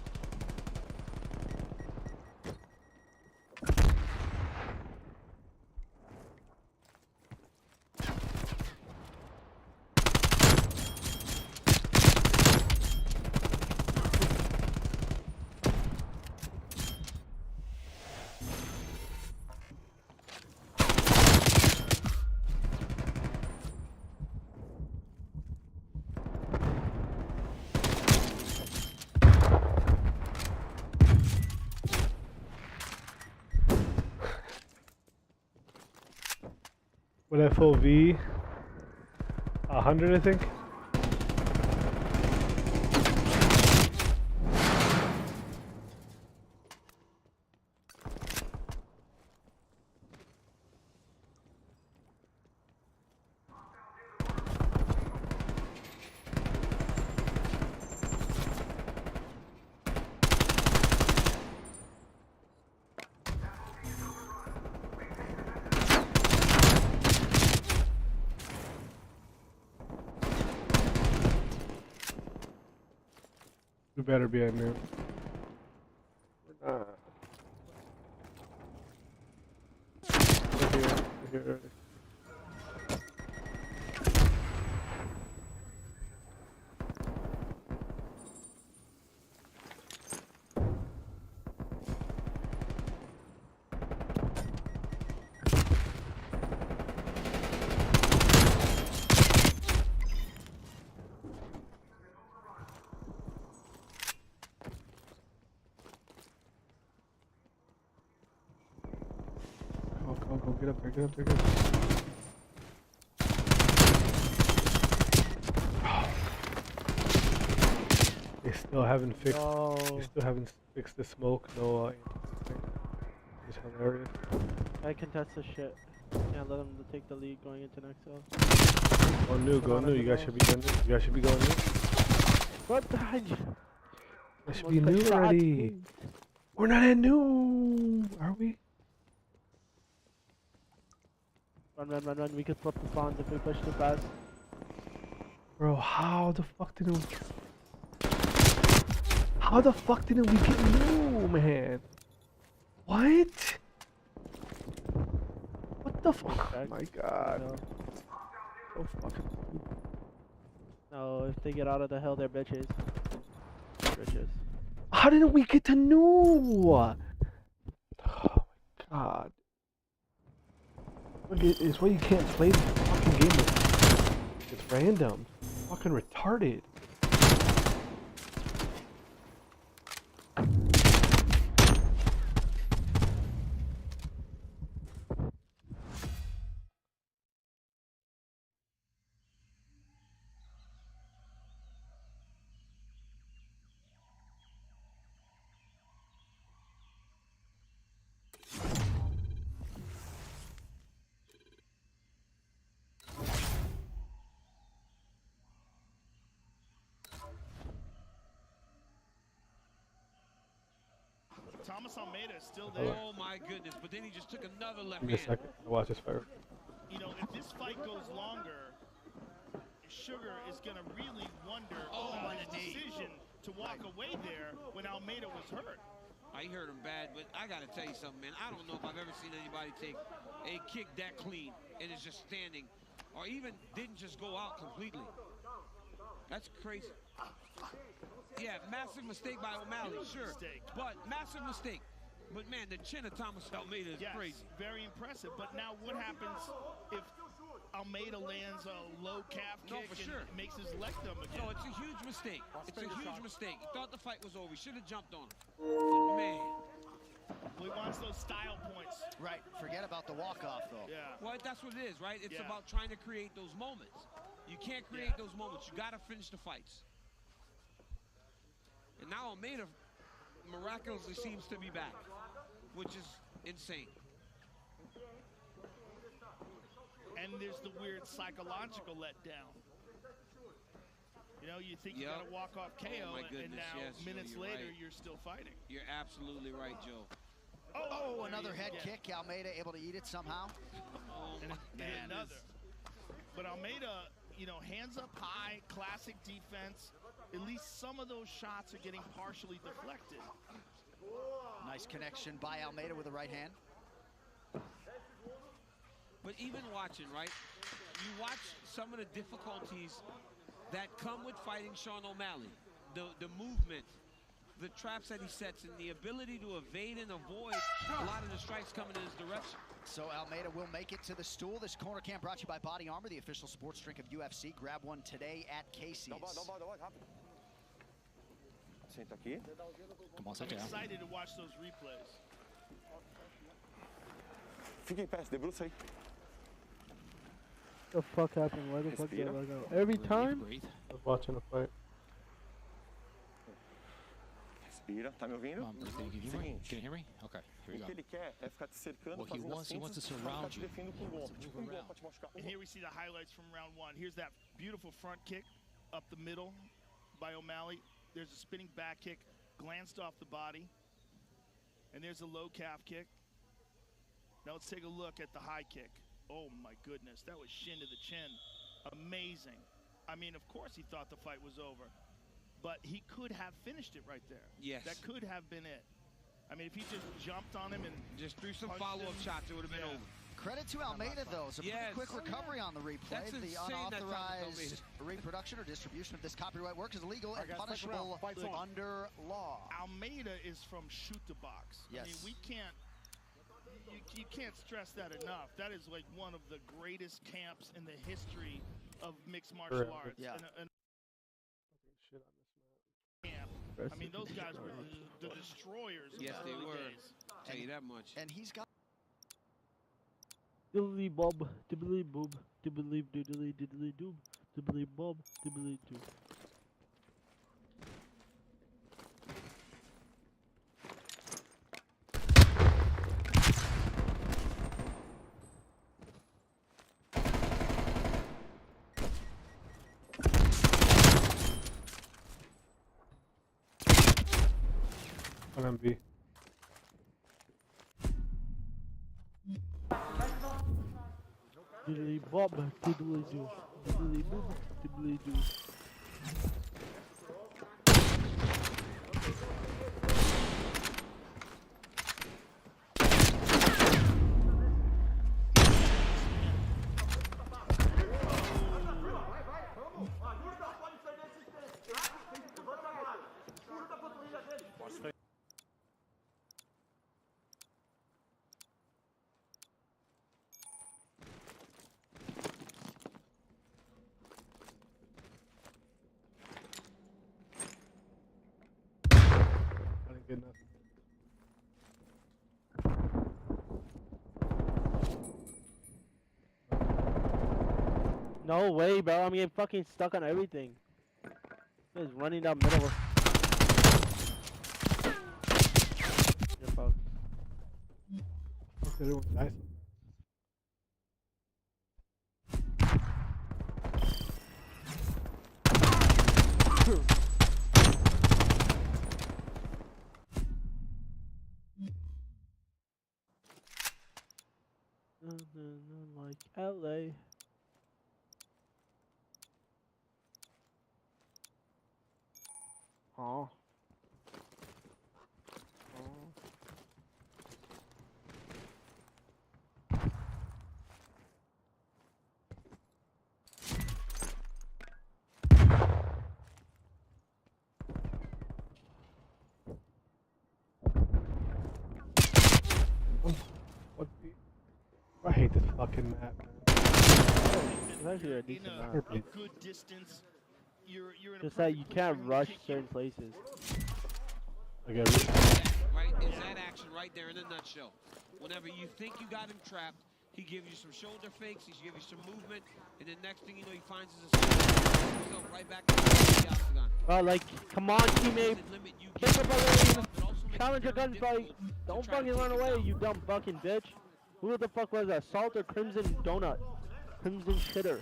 With FOV, 100 I think. better be at noon. We're not. We're here. We're here early. Go, get up there, get up there, get up there. They still haven't fixed. They still haven't fixed the smoke. No, it's hilarious. I contest this shit. Can't let them take the lead going into next hill. Go new, go new. You guys should be going new. You guys should be going new. What the heck? That should be new already. We're not at new, are we? Run. We could flip the spawns if we push too fast. Bro, how the fuck didn't we get new, man? What? What the fuck? Oh my god. So fucking. No, if they get out of the hill, they're bitches. Bitches. How didn't we get to new? Oh my god. It's why you can't play this fucking game. It's random. Fucking retarded. Thomas Almeida is still there. Oh my goodness, but then he just took another left Give me a hand. second. I'll watch this fight. You know, if this fight goes longer, Sugar is going to really wonder about his decision to walk away there when Almeida was hurt. I hurt him bad, but I got to tell you something, man. I don't know if I've ever seen anybody take a kick that clean and is just standing, or even didn't just go out completely. That's crazy. Yeah, massive mistake by O'Malley, sure. But massive mistake. But man, the chin of Thomas Almeida is crazy. Very impressive. But now what happens if Almeida lands a low calf kick and makes his leg dumb again? No, it's a huge mistake. It's a huge mistake. He thought the fight was over. He should have jumped on him. But man. Well, he wants those style points. Right. Forget about the walk-off, though. Yeah. Well, that's what it is, right? It's about trying to create those moments. You can't create those moments. You got to finish the fights. And now Almeida miraculously seems to be back, which is insane. And there's the weird psychological letdown. You know, you think you got to walk off KO, and now minutes later, you're still fighting. You're absolutely right, Joe. Oh, another head kick. Almeida able to eat it somehow. Oh, and man. Another. But Almeida, you know, hands up high, classic defense. At least some of those shots are getting partially deflected. Nice connection by Almeida with the right hand. But even watching, right? You watch some of the difficulties that come with fighting Sean O'Malley. The movement, the traps that he sets, and the ability to evade and avoid a lot of the strikes coming in his direction. So Almeida will make it to the stool. This corner cam brought to you by Body Armor, the official sports drink of UFC. Grab one today at Casey's. I'm excited to watch those replays. Fique em pé, se debruça aí. What the fuck happened? Why the fuck did I go? Every time? I was watching a fight. Respira, tá me ouvindo? Seguinte. Can you hear me? Okay, here we O go. que ele quer é ficar te cercando, He wants to surround you. defendendo com golpe. Tipo, um golpe pra te machucar. And here we see the highlights from round one. Here's that beautiful front kick up the middle by O'Malley. There's a spinning back kick, glanced off the body. And there's a low calf kick. Now let's take a look at the high kick. Oh my goodness, that was shin to the chin. Amazing. I mean, of course he thought the fight was over. but he could have finished it right there. Yes. That could have been it. I mean, if he just jumped on him and just threw some follow-up shots, it would have been over. Credit to Almeida, though. Some pretty quick recovery on the replay. That's the insane, unauthorized reproduction or distribution of this copyright work is illegal and punishable under law. Almeida is from shoot the box. Yes. I mean, we can't. You can't stress that enough. That is like one of the greatest camps in the history of mixed martial arts. Yeah. Shit on this map. Camp. I mean, those guys were the destroyers. Yes, they were. Days. Tell you that much. And he's got. Diddly bob, diddly boob, diddly diddly diddly doob, diddly bob, diddly doob. On B. Diddly bob, diddly doo, diddly boob, diddly doo. Good enough. No way, bro. I'm getting fucking stuck on everything. He's running down middle. You're fucked. Okay, everyone dies. Like LA. Oh. What the? I hate this fucking map, man. It's actually a decent map. A good distance. You're in Just a that you can't perfect rush kick certain here. places. Okay. Right, is that action right there in a nutshell. Whenever you think you got him trapped, he gives you some shoulder fakes, he gives you some movement, and the next thing you know, he finds himself right back to the octagon. Well, like, come on, teammate. Pick up a lane. Challenge a gunfight. Don't fucking run away, you dumb fucking bitch. Who the fuck was that? Salt or Crimson Donut? Crimson Shitter.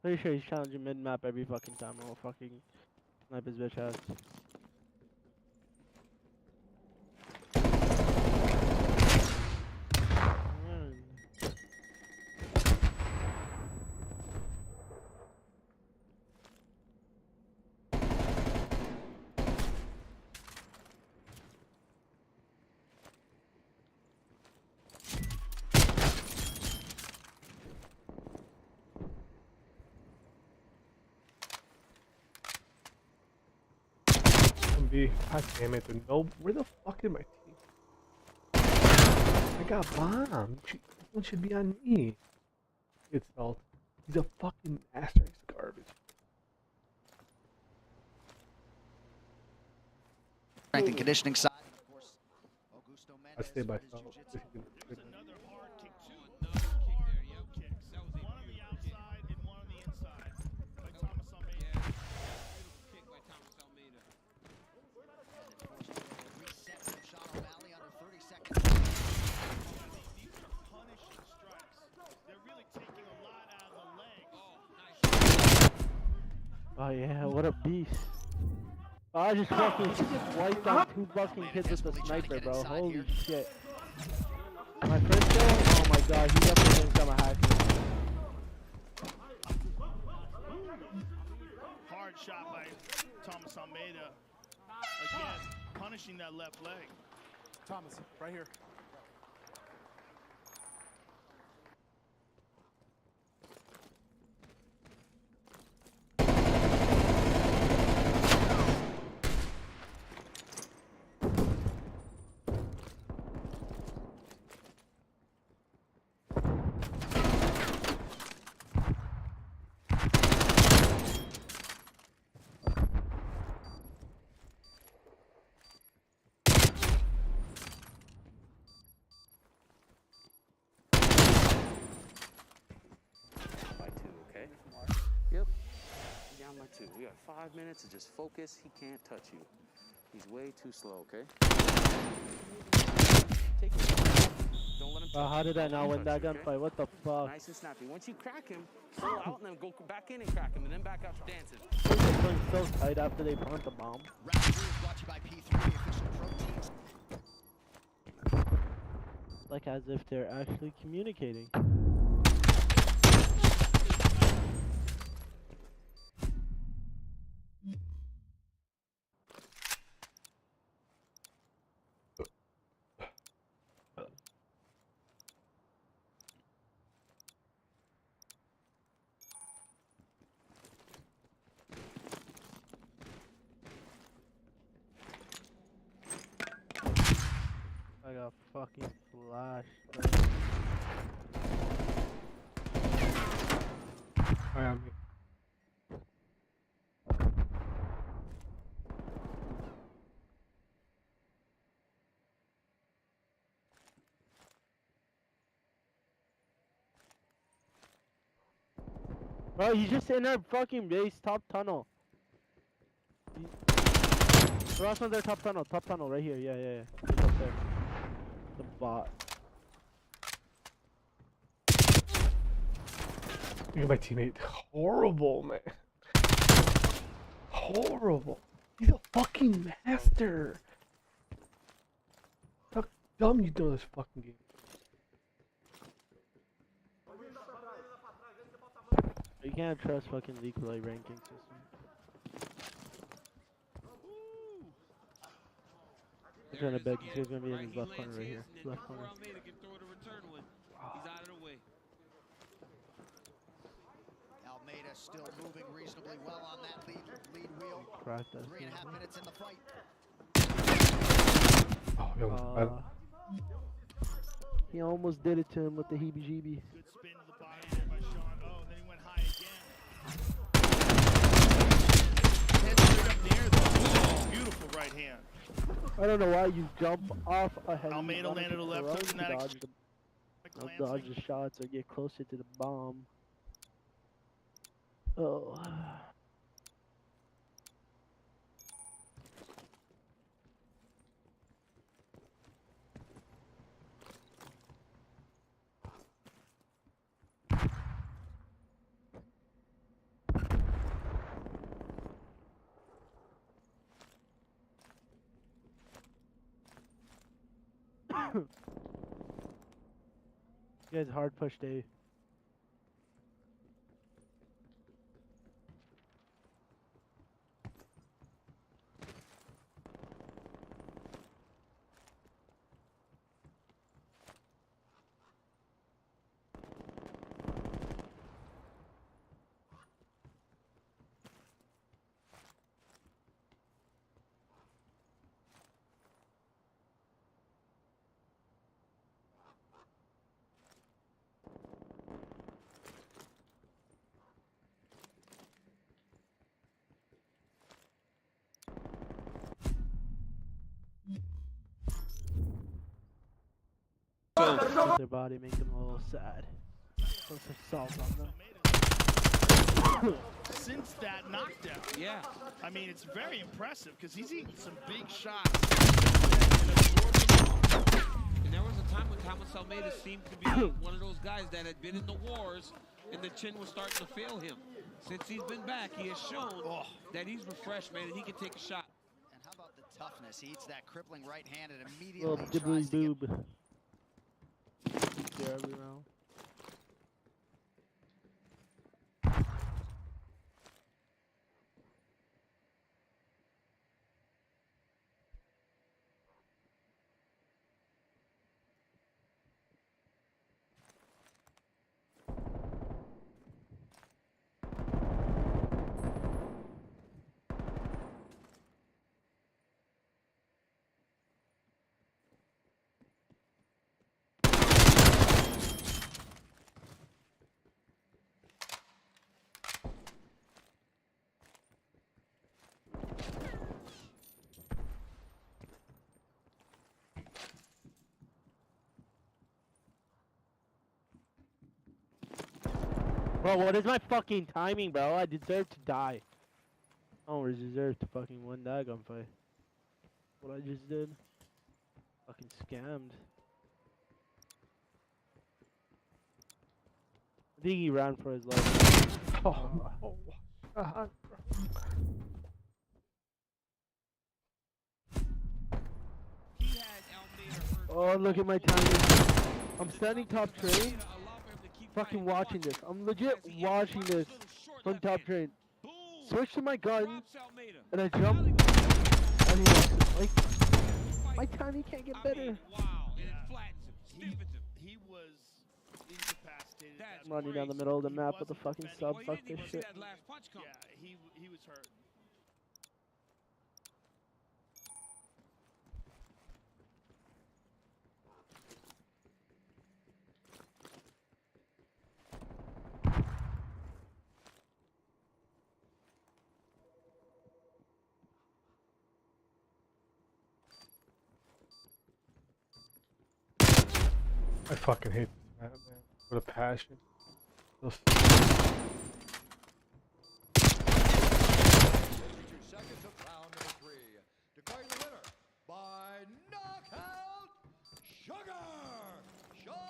Pretty sure he's challenging mid-map every fucking time. I'll fucking snipe his bitch ass. God damn it, dude. No, where the fuck is my team? I got bombed. One should be on me. It's Salt. He's a fucking master. He's garbage. Strength and conditioning side. Of course, Augusto I stay by Mendez Salt. with his jiu-jitsu. Another hard kick, two hard kicks. One on the outside and one on the inside by Thomas Almeida. Kick by Thomas Almeida. Reset from Sean O'Malley under 30 seconds. These are punishing strikes. They're really taking a lot out of the legs. Oh, nice. Oh yeah, what a beast. I just fucking wiped out 2 fucking kids with the sniper, bro. Holy shit. My first kill? Oh my god, he definitely thinks I'm a hacker. Hard shot by Thomas Almeida. Again, punishing that left leg. Thomas, right here. Down by 2. We got 5 minutes to just focus. He can't touch you. He's way too slow, okay? Take it. Don't let him touch How did I not win that gunfight? gunfight? What the fuck? Nice and snappy. Once you crack him, slow out and then go back in and crack him and then back out to dancing. They're playing so tight after they plant the bomb. Round 2 is brought to you by P3, official proteins. Like as if they're actually communicating. I got fucking flashed, bro. I am. Bro, he's just in our fucking base, top tunnel. The last one's our top tunnel right here. Yeah. He's up there. The bot. Look at my teammate. Horrible, man. Horrible. He's a fucking master. How dumb you know this fucking game. You can't trust fucking League Play ranking system. I'm trying to bet he's gonna be in his left corner right here. Left corner. Almeida still moving reasonably well on that lead wheel. 3.5 minutes in the fight. Oh, he almost did it to him with the heebie-jeebie. Good spin to the bottom there by Sean. Oh, and then he went high again. Head straight up near though. Beautiful right hand. I don't know why you jump off ahead. Almeida landed a left hook and that dodge the shots or get closer to the bomb. Oh. You guys hard push Dave. Their body, make them a little sad. Put some salt on them. Since that knockdown. Yeah. I mean, it's very impressive because he's eating some big shots. And there was a time when Thomas Almeida seemed to be one of those guys that had been in the wars and the chin was starting to fail him. Since he's been back, he has shown that he's refreshed, man, and he can take a shot. toughness. He eats that crippling right hand and Little immediately dibbly tries to get... boob. There every round. Bro, what is my fucking timing, bro? I deserve to die. I don't deserve to fucking win that gunfight. What I just did. Fucking scammed. I think he ran for his life. Oh, God, bro. Oh, look at my timing. I'm standing top train. Fucking watching this. I'm legit watching this from top train. Switch to my gun, and I jump. And he like, my timing can't get better. He was incapacitated. I'm running down the middle of the map with the fucking sub. Fuck this shit. Yeah, he was hurt. I fucking hate this map, man. What a passion. Those 52 seconds of round number 3. Declaring the winner by knockout, Sugar!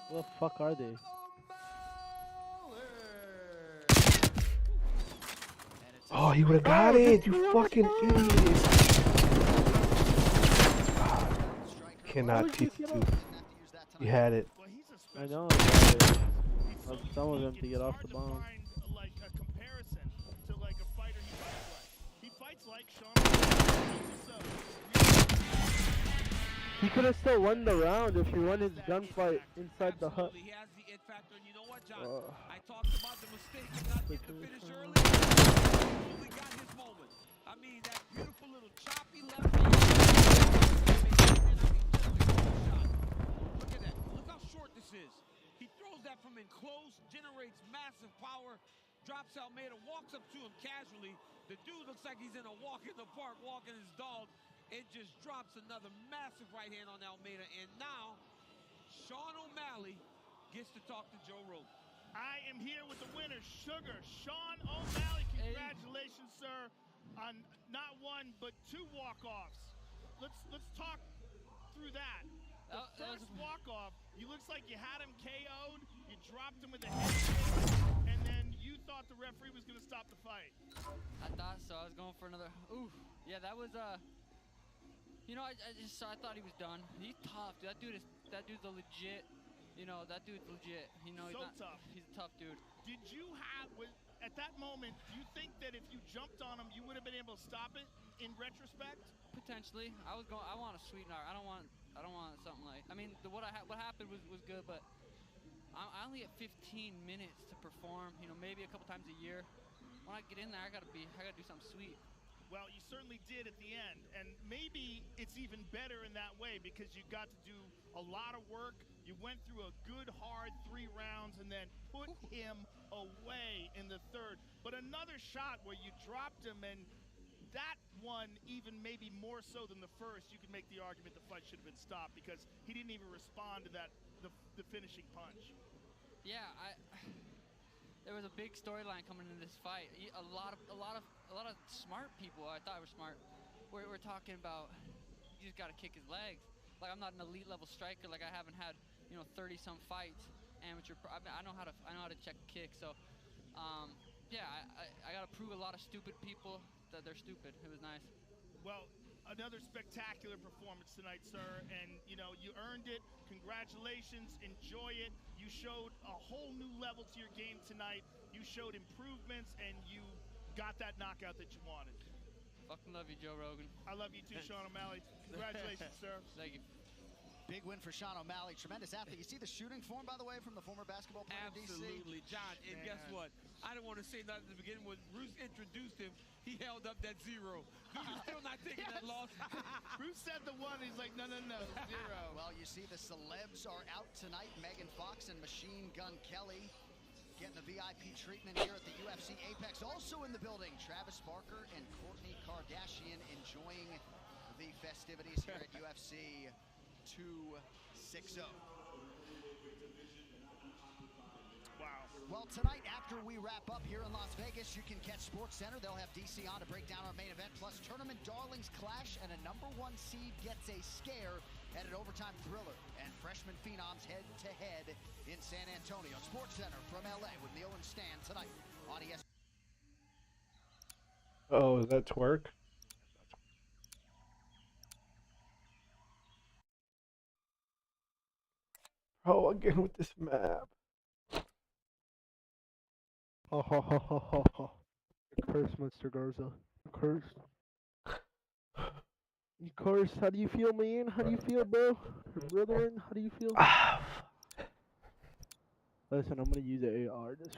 What the fuck are they? Oh, he would have got it, you fucking idiot. Cannot teach you. You had it. I know. Some of them to get off the bomb. Like a comparison to like a fighter he fights like Sean. He could have still won the round if he won his gunfight inside the hut. He has the it factor, and you know what, John? I talked about the mistake of not getting the finish early. He got his moment. I mean, that beautiful little choppy left hand. Look at that. Look how short this is. He throws that from in close, generates massive power, drops Almeida, walks up to him casually. The dude looks like he's in a walk in the park, walking his dog. It just drops another massive right hand on Almeida. And now, Sean O'Malley gets to talk to Joe Rogan. I am here with the winner, Sugar. Sean O'Malley, congratulations, sir, on not one, but 2 walk-offs. Let's talk through that. The first walk-off, you looks like you had him KO'd, you dropped him with a head kick, and then you thought the referee was going to stop the fight. I thought so. I was going for another. Ooh, yeah, that was you know, I thought he was done. He's tough, dude. That dude's a legit. You know, that dude's legit. You know, Tough. He's a tough dude. Did you have, at that moment, do you think that if you jumped on him, you would have been able to stop it in retrospect? Potentially. I want a sweetener. I don't want something like. I mean, what happened was good, but I only get 15 minutes to perform. You know, maybe a couple times a year. When I get in there, I gotta do something sweet. Well, you certainly did at the end, and maybe it's even better in that way because you got to do a lot of work. You went through a good, hard 3 rounds and then put him away in the 3rd. But another shot where you dropped him, and that one, even maybe more so than the first, you could make the argument the fight should have been stopped because he didn't even respond to that the finishing punch. Yeah, there was a big storyline coming into this fight. A lot of smart people I thought were smart. We're talking about you just got to kick his legs. Like, I'm not an elite level striker. Like, I haven't had 30 some fights, amateur. I know how to check a kick. So yeah, I got to prove a lot of stupid people that they're stupid. It was nice. Well, another spectacular performance tonight, sir. And, you know, you earned it. Congratulations. Enjoy it. You showed a whole new level to your game tonight. You showed improvements, and you got that knockout that you wanted. Fucking love you, Joe Rogan. I love you too, Sean O'Malley. Congratulations, sir. Thank you. Big win for Sean O'Malley. Tremendous athlete. You see the shooting form, by the way, from the former basketball player in DC? Absolutely, John. And guess what? I didn't want to say nothing at the beginning. When Bruce introduced him, he held up that 0. He was still not taking that loss. Bruce said the 1. He's like, no, 0. Well, you see the celebs are out tonight. Megan Fox and Machine Gun Kelly getting the VIP treatment here at the UFC Apex. Also in the building, Travis Barker and Kourtney Kardashian enjoying the festivities here at UFC 260. Wow. Well, tonight, after we wrap up here in Las Vegas, you can catch SportsCenter. They'll have DC on to break down our main event, plus tournament darlings clash, and a #1 seed gets a scare at an overtime thriller. And freshman phenoms head-to-head in San Antonio. SportsCenter from LA with Neil and Stan tonight on ESPN. Oh, is that twerk? Oh, again with this map. Ho ho ho ho ho ho. You're cursed, Mr. Garza. You're cursed. You cursed. How do you feel, man? How do you feel, bro? Brethren, how do you feel? Listen, I'm gonna use the AR. This.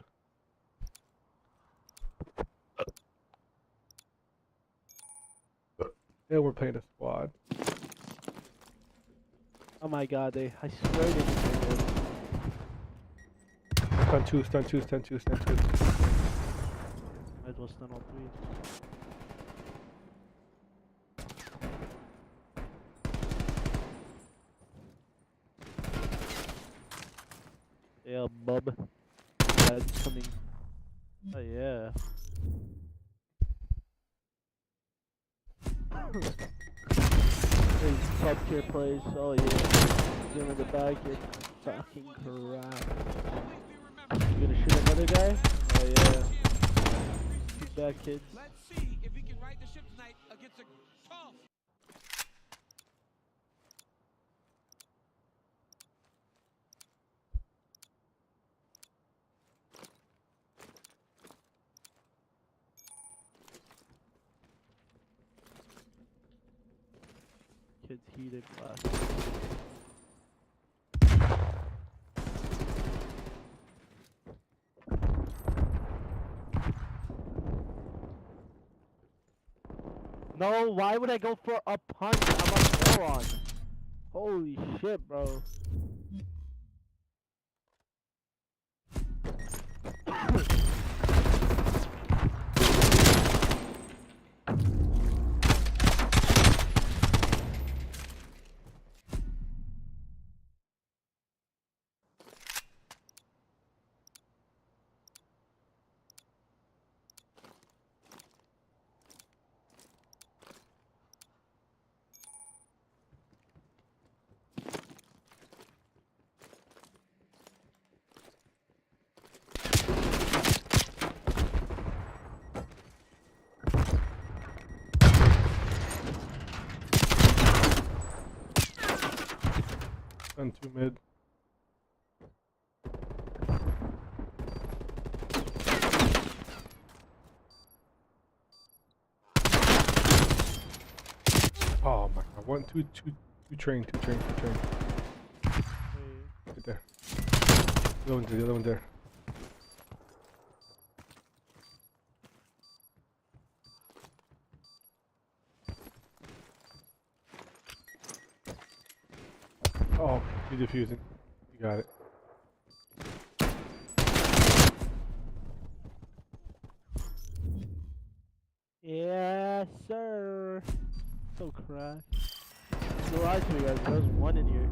Yeah, we're playing a squad. Oh my god, I swear they did. Stun 2, stun 2, stun 2, stun 2. Might as well stun all 3. Yeah, bub. That's coming. Oh yeah. These top tier plays. Oh yeah. Give him the bag. Fucking crap. You gonna shoot another guy? Oh yeah. Keep back, kids. Let's see if he can right the ship tonight against a tough. Kids heated class. No, why would I go for a punch? I'm a moron. Holy shit, bro. Stun 2 mid. Oh my god. 1, 2, 2, 2 train, 2 train, 2 train. Right there. The other one there. Oh, you're defusing. You got it. Yes, sir. So cracked. Don't lie to me, guys. There's one in here.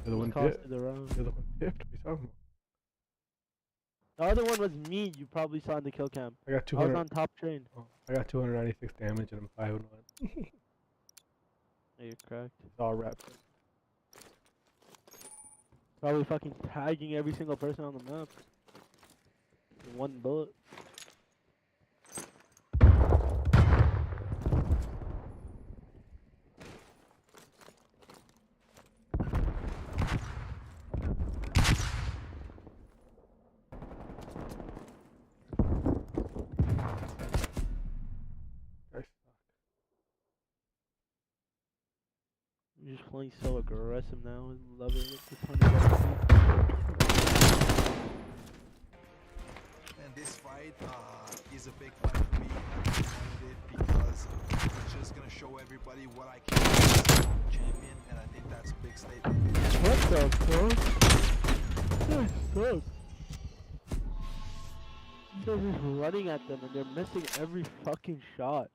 The other one dipped. The other one dipped. What are you talking about? The other one was me. You probably saw in the kill cam. I got 200. I was on top train. Oh, I got 296 damage and I'm 5-1. You're cracked. It's all wrapped. Probably fucking tagging every single person on the map. One bullet. just playing so aggressive now. I love it. It's just 100. And this fight is a big fight for me. I wanted it because it's just gonna show everybody what I can do as a champion, and I think that's a big statement. What the fuck? That sucks. They're just running at them and they're missing every fucking shot.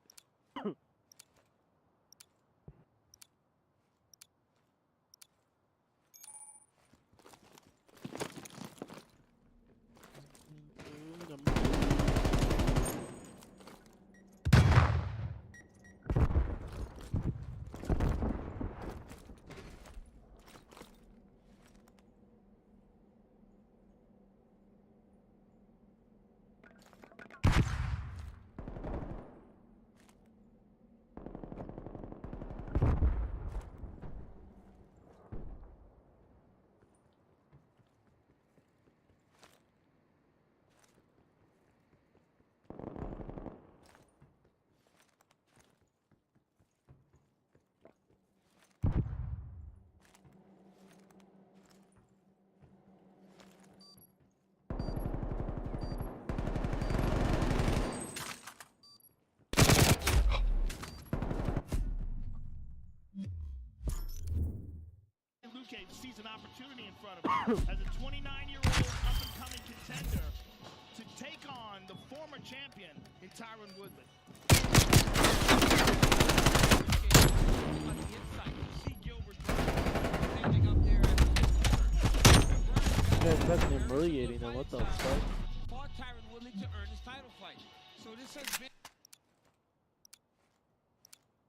Luque sees an opportunity in front of him as a 29-year-old up-and-coming contender to take on the former champion in Tyron Woodley. That's fucking humiliating now. What the fuck? Fought Tyron Woodley to earn his title fight. So this has been.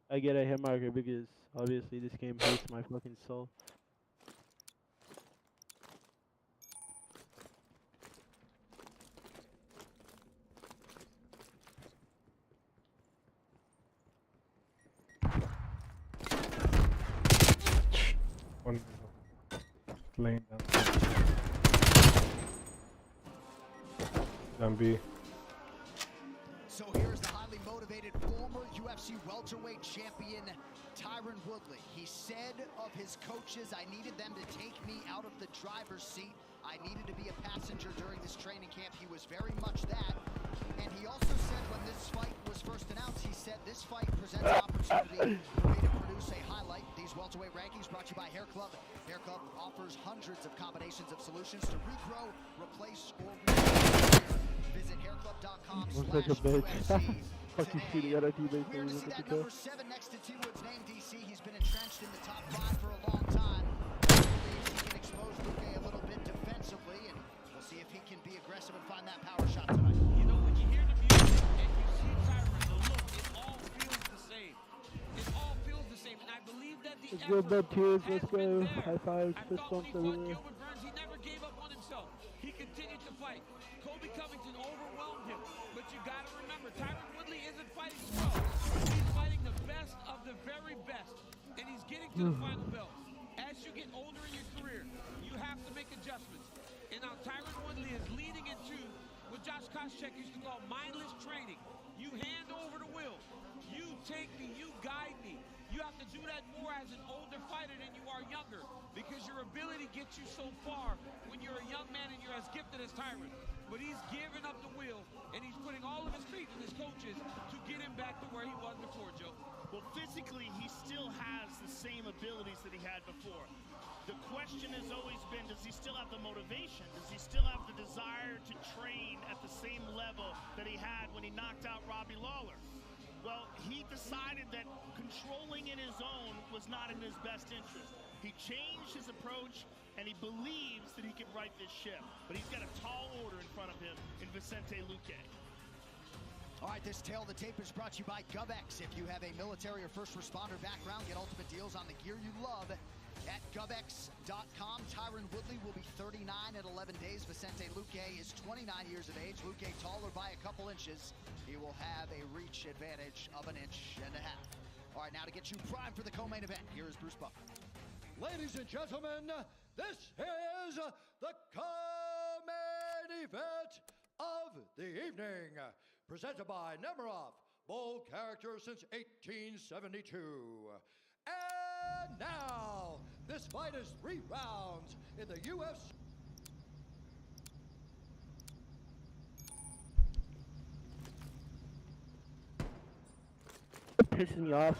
I get a hit marker because obviously this game hates my fucking soul. One laying down. Down B. So here's the highly motivated former UFC welterweight champion, Tyron Woodley. He said of his coaches, I needed them to take me out of the driver's seat. I needed to be a passenger during this training camp. He was very much that. And he also said when this fight was first announced, he said this fight presents an opportunity for me to produce a highlight. These welterweight rankings brought to you by Hair Club. Hair Club offers hundreds of combinations of solutions to regrow, replace, or visit hairclub.com/UFC. Fucking shooting at our teammates. Weird to see that number 7 next to T-Wood's name, DC. He's been entrenched in the top 5 for a long time. He believes he can expose Luque a little bit defensively, and we'll see if he can be aggressive and find that power shot tonight. You know, when you hear the music and you see Tyron, the look, it all feels the same. It all feels the same, and I believe that the Let's go, bud. Tears. Let's go. there. High fives. I Fist thought bumps when he fought everywhere. Gilbert Burns, he never gave up on himself. He continued to fight. Kobe Covington overwhelmed him, but you got to remember, Tyron Woodley isn't fighting slow. He's fighting the best of the very best, and he's getting to the final belt. As you get older in your career, you have to make adjustments. And now Tyron Woodley is leading into what Josh Koscheck used to call mindless training. You hand over the wheel. You take me, you guide me. You have to do that more as an older fighter than you are younger, because your ability gets you so far when you're a young man and you're as gifted as Tyron. But he's giving up the wheel, and he's putting all of his faith in his coaches to get him back to where he was before, Joe. Well, physically, he still has the same abilities that he had before. The question has always been, does he still have the motivation? Does he still have the desire to train at the same level that he had when he knocked out Robbie Lawler? Well, he decided that controlling in his own was not in his best interest. He changed his approach, and he believes that he can right this ship. But he's got a tall order in front of him in Vicente Luque. All right, this Tale of the Tape is brought to you by GarzaBeatz. If you have a military or first responder background, get ultimate deals on the gear you love at GarzaBeatz.com. Tyron Woodley will be 39 at 11 days. Vicente Luque is 29 years of age. Luque taller by a couple inches. He will have a reach advantage of 1.5 inches. All right, now to get you primed for the co-main event, here is Bruce Buffer. Ladies and gentlemen, this is the co-main event of the evening, presented by Nemiroff, bold character since 1872. And And now, this fight is 3 rounds in the UFC. Pissing me off.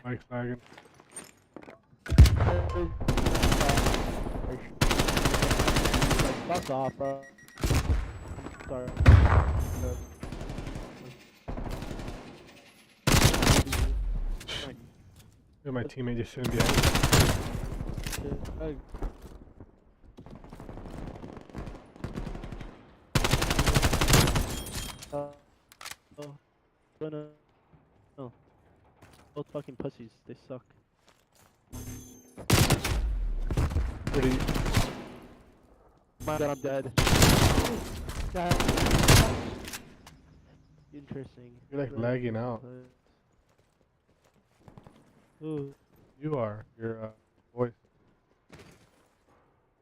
Mike's lagging. Fuck off, bro. I'm sorry. Look at my teammate just sitting behind. No. Both fucking pussies. They suck. Pretty. My god, I'm dead. God. Interesting. You're like lagging out. Ooh. You are. Your voice.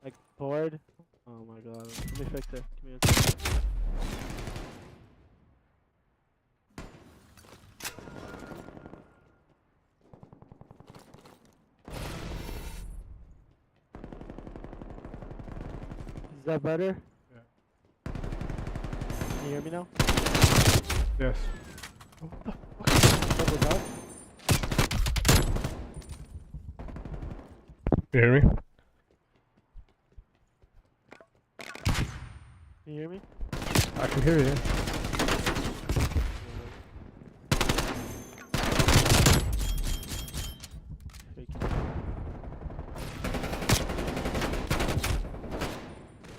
Like bored? Oh my god. Let me fix it. Give me a second. Is that better? Yeah. Can you hear me now? Yes. What was up? You hear me? Can you hear me? I can hear you.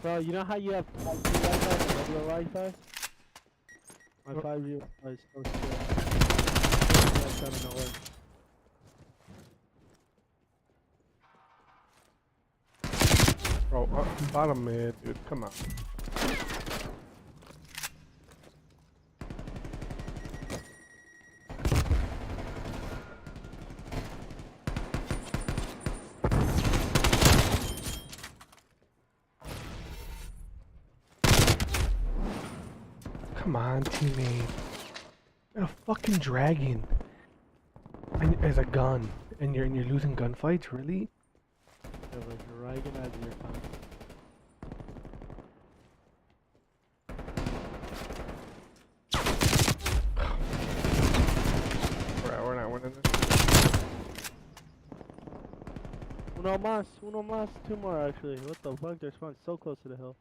Bro, you know how you have 5G Wi-Fi, regular Wi-Fi? My 5G Wi-Fi is so slow. That's out of nowhere. Bro, bottom mid, dude. Come on. Come on, teammate. You're a fucking dragon. And as a gun, and you're losing gunfights, really? Yeah, like dragon as your tongue. We're not winning this. Uno mas, 2 more actually. What the fuck? They're spawned so close to the hill.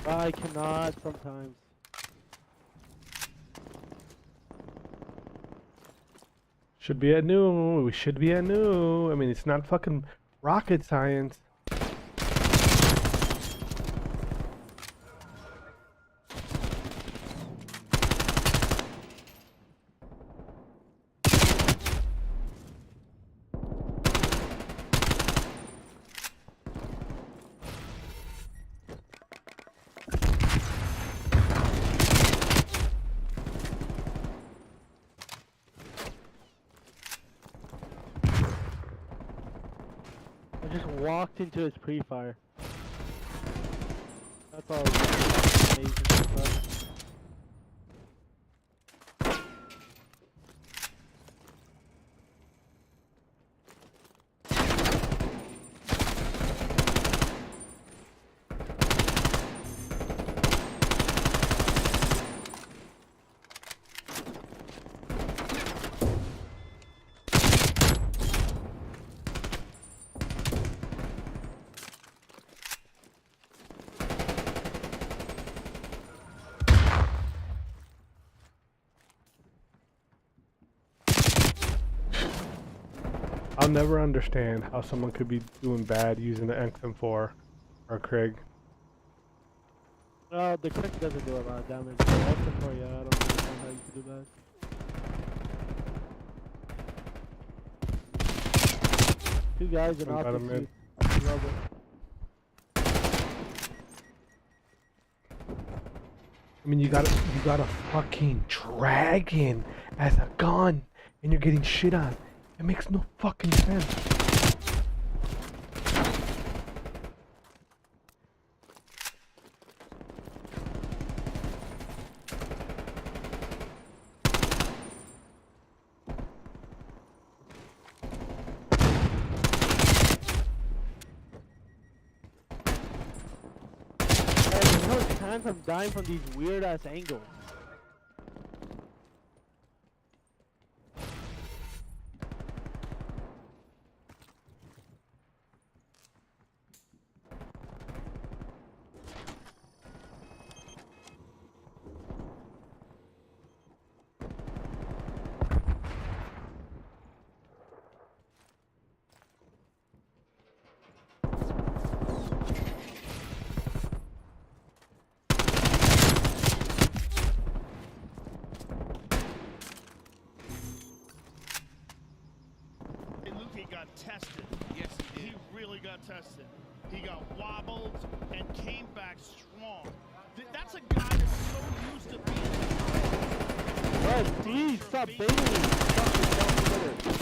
I cannot sometimes. Should be at noon. We should be at noon. I mean, it's not fucking rocket science. I just walked into his pre-fire. That's all. Amazing stuff. I'll never understand how someone could be doing bad using the XM4 or Krieg. The Krieg doesn't do a lot of damage. The XM4, yeah, I don't understand how you can do that. Two guys in Got him opposite. in. Love it. I mean, you got a fucking dragon as a gun, and you're getting shit on. It makes no fucking sense. prevent from dying from these weird ass angles. Luke got tested. Yes, he really got tested. He got wobbled and came back strong. That's a guy that's so used to being. Bro, please stop baiting me.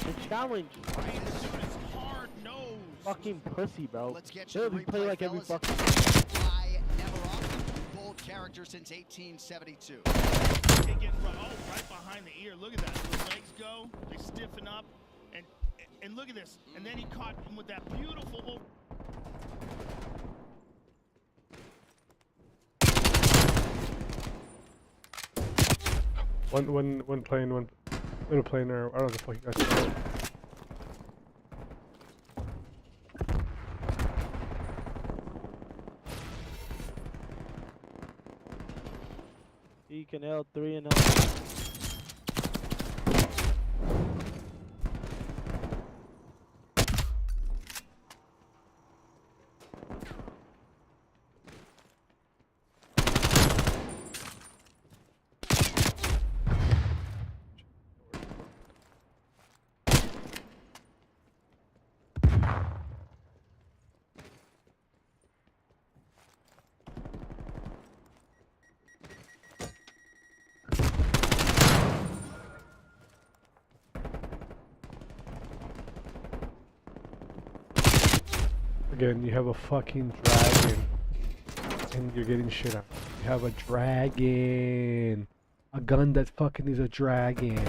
The challenge. Hard nose. Fucking pussy, bro. Let's get you the Literally play replay, like every fellas. fucking. Fly never off. Bold character since 1872. They get right behind the ear. Look at that. The legs go. They stiffen up. And look at this. And then he caught him with that beautiful. One plane, one little plane, or I don't know what the fuck you guys call it. He can L3 and L. Again, you have a fucking dragon, and you're getting shit out. You have a dragon, a gun that fucking is a dragon.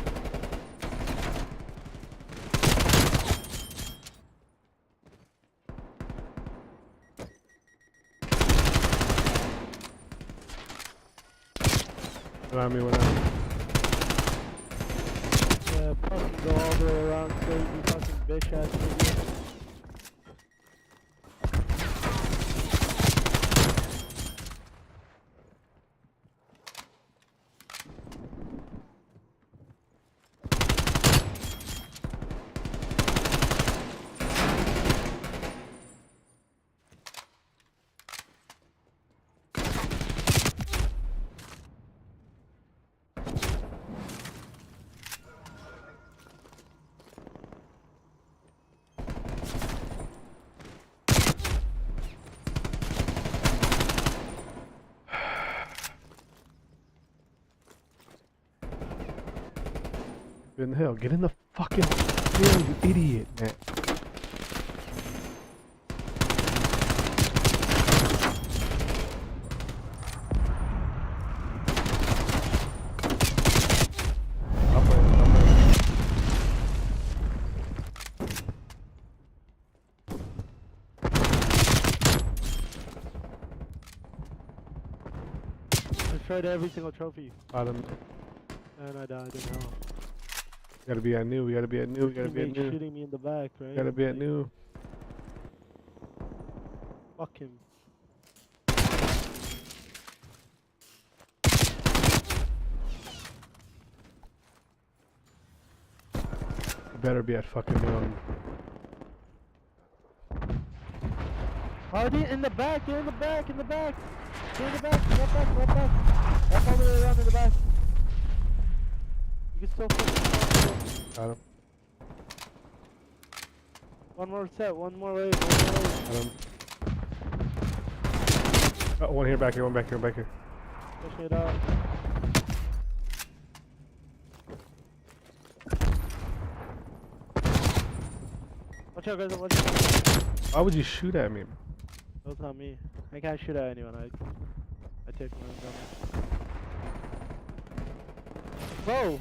Allow me one out. Yeah, fucking go all the way around, crazy fucking bitch ass nigga. In the hell, get in the fucking hill, you idiot, man. Destroyed every single trophy. Bottom. And I died in hell. We gotta be at new, we gotta be at new, we gotta be at new. Shooting me in the back, right? We gotta be at new. Fuck him. You better be at fucking new. Oh, they're in the back, they're in the back, in the back. They're in the back, left back, left back. Left all the way around in the back. You can still fucking Got him. One more set, one more wave, one more wave. Got him. Oh, one here, back here, one back here, one back here. Push it out. Watch out, guys, watch out. Why would you shoot at me? That's not me. I can't shoot at anyone. I take my own gun. Whoa!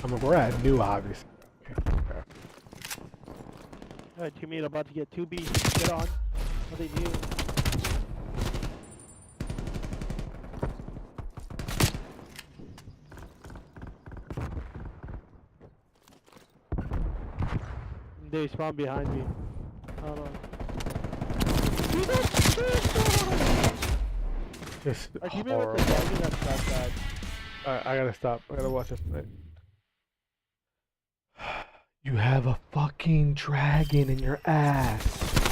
I mean, we're at new, obviously. Okay. Alright, teammate about to get 2B. Get on. Nothing new. They spawn behind me. Hold on. Just Our teammate horrible. with the dragon, that's that bad. Alright, I gotta stop. I gotta watch this fight. You have a fucking dragon in your ass.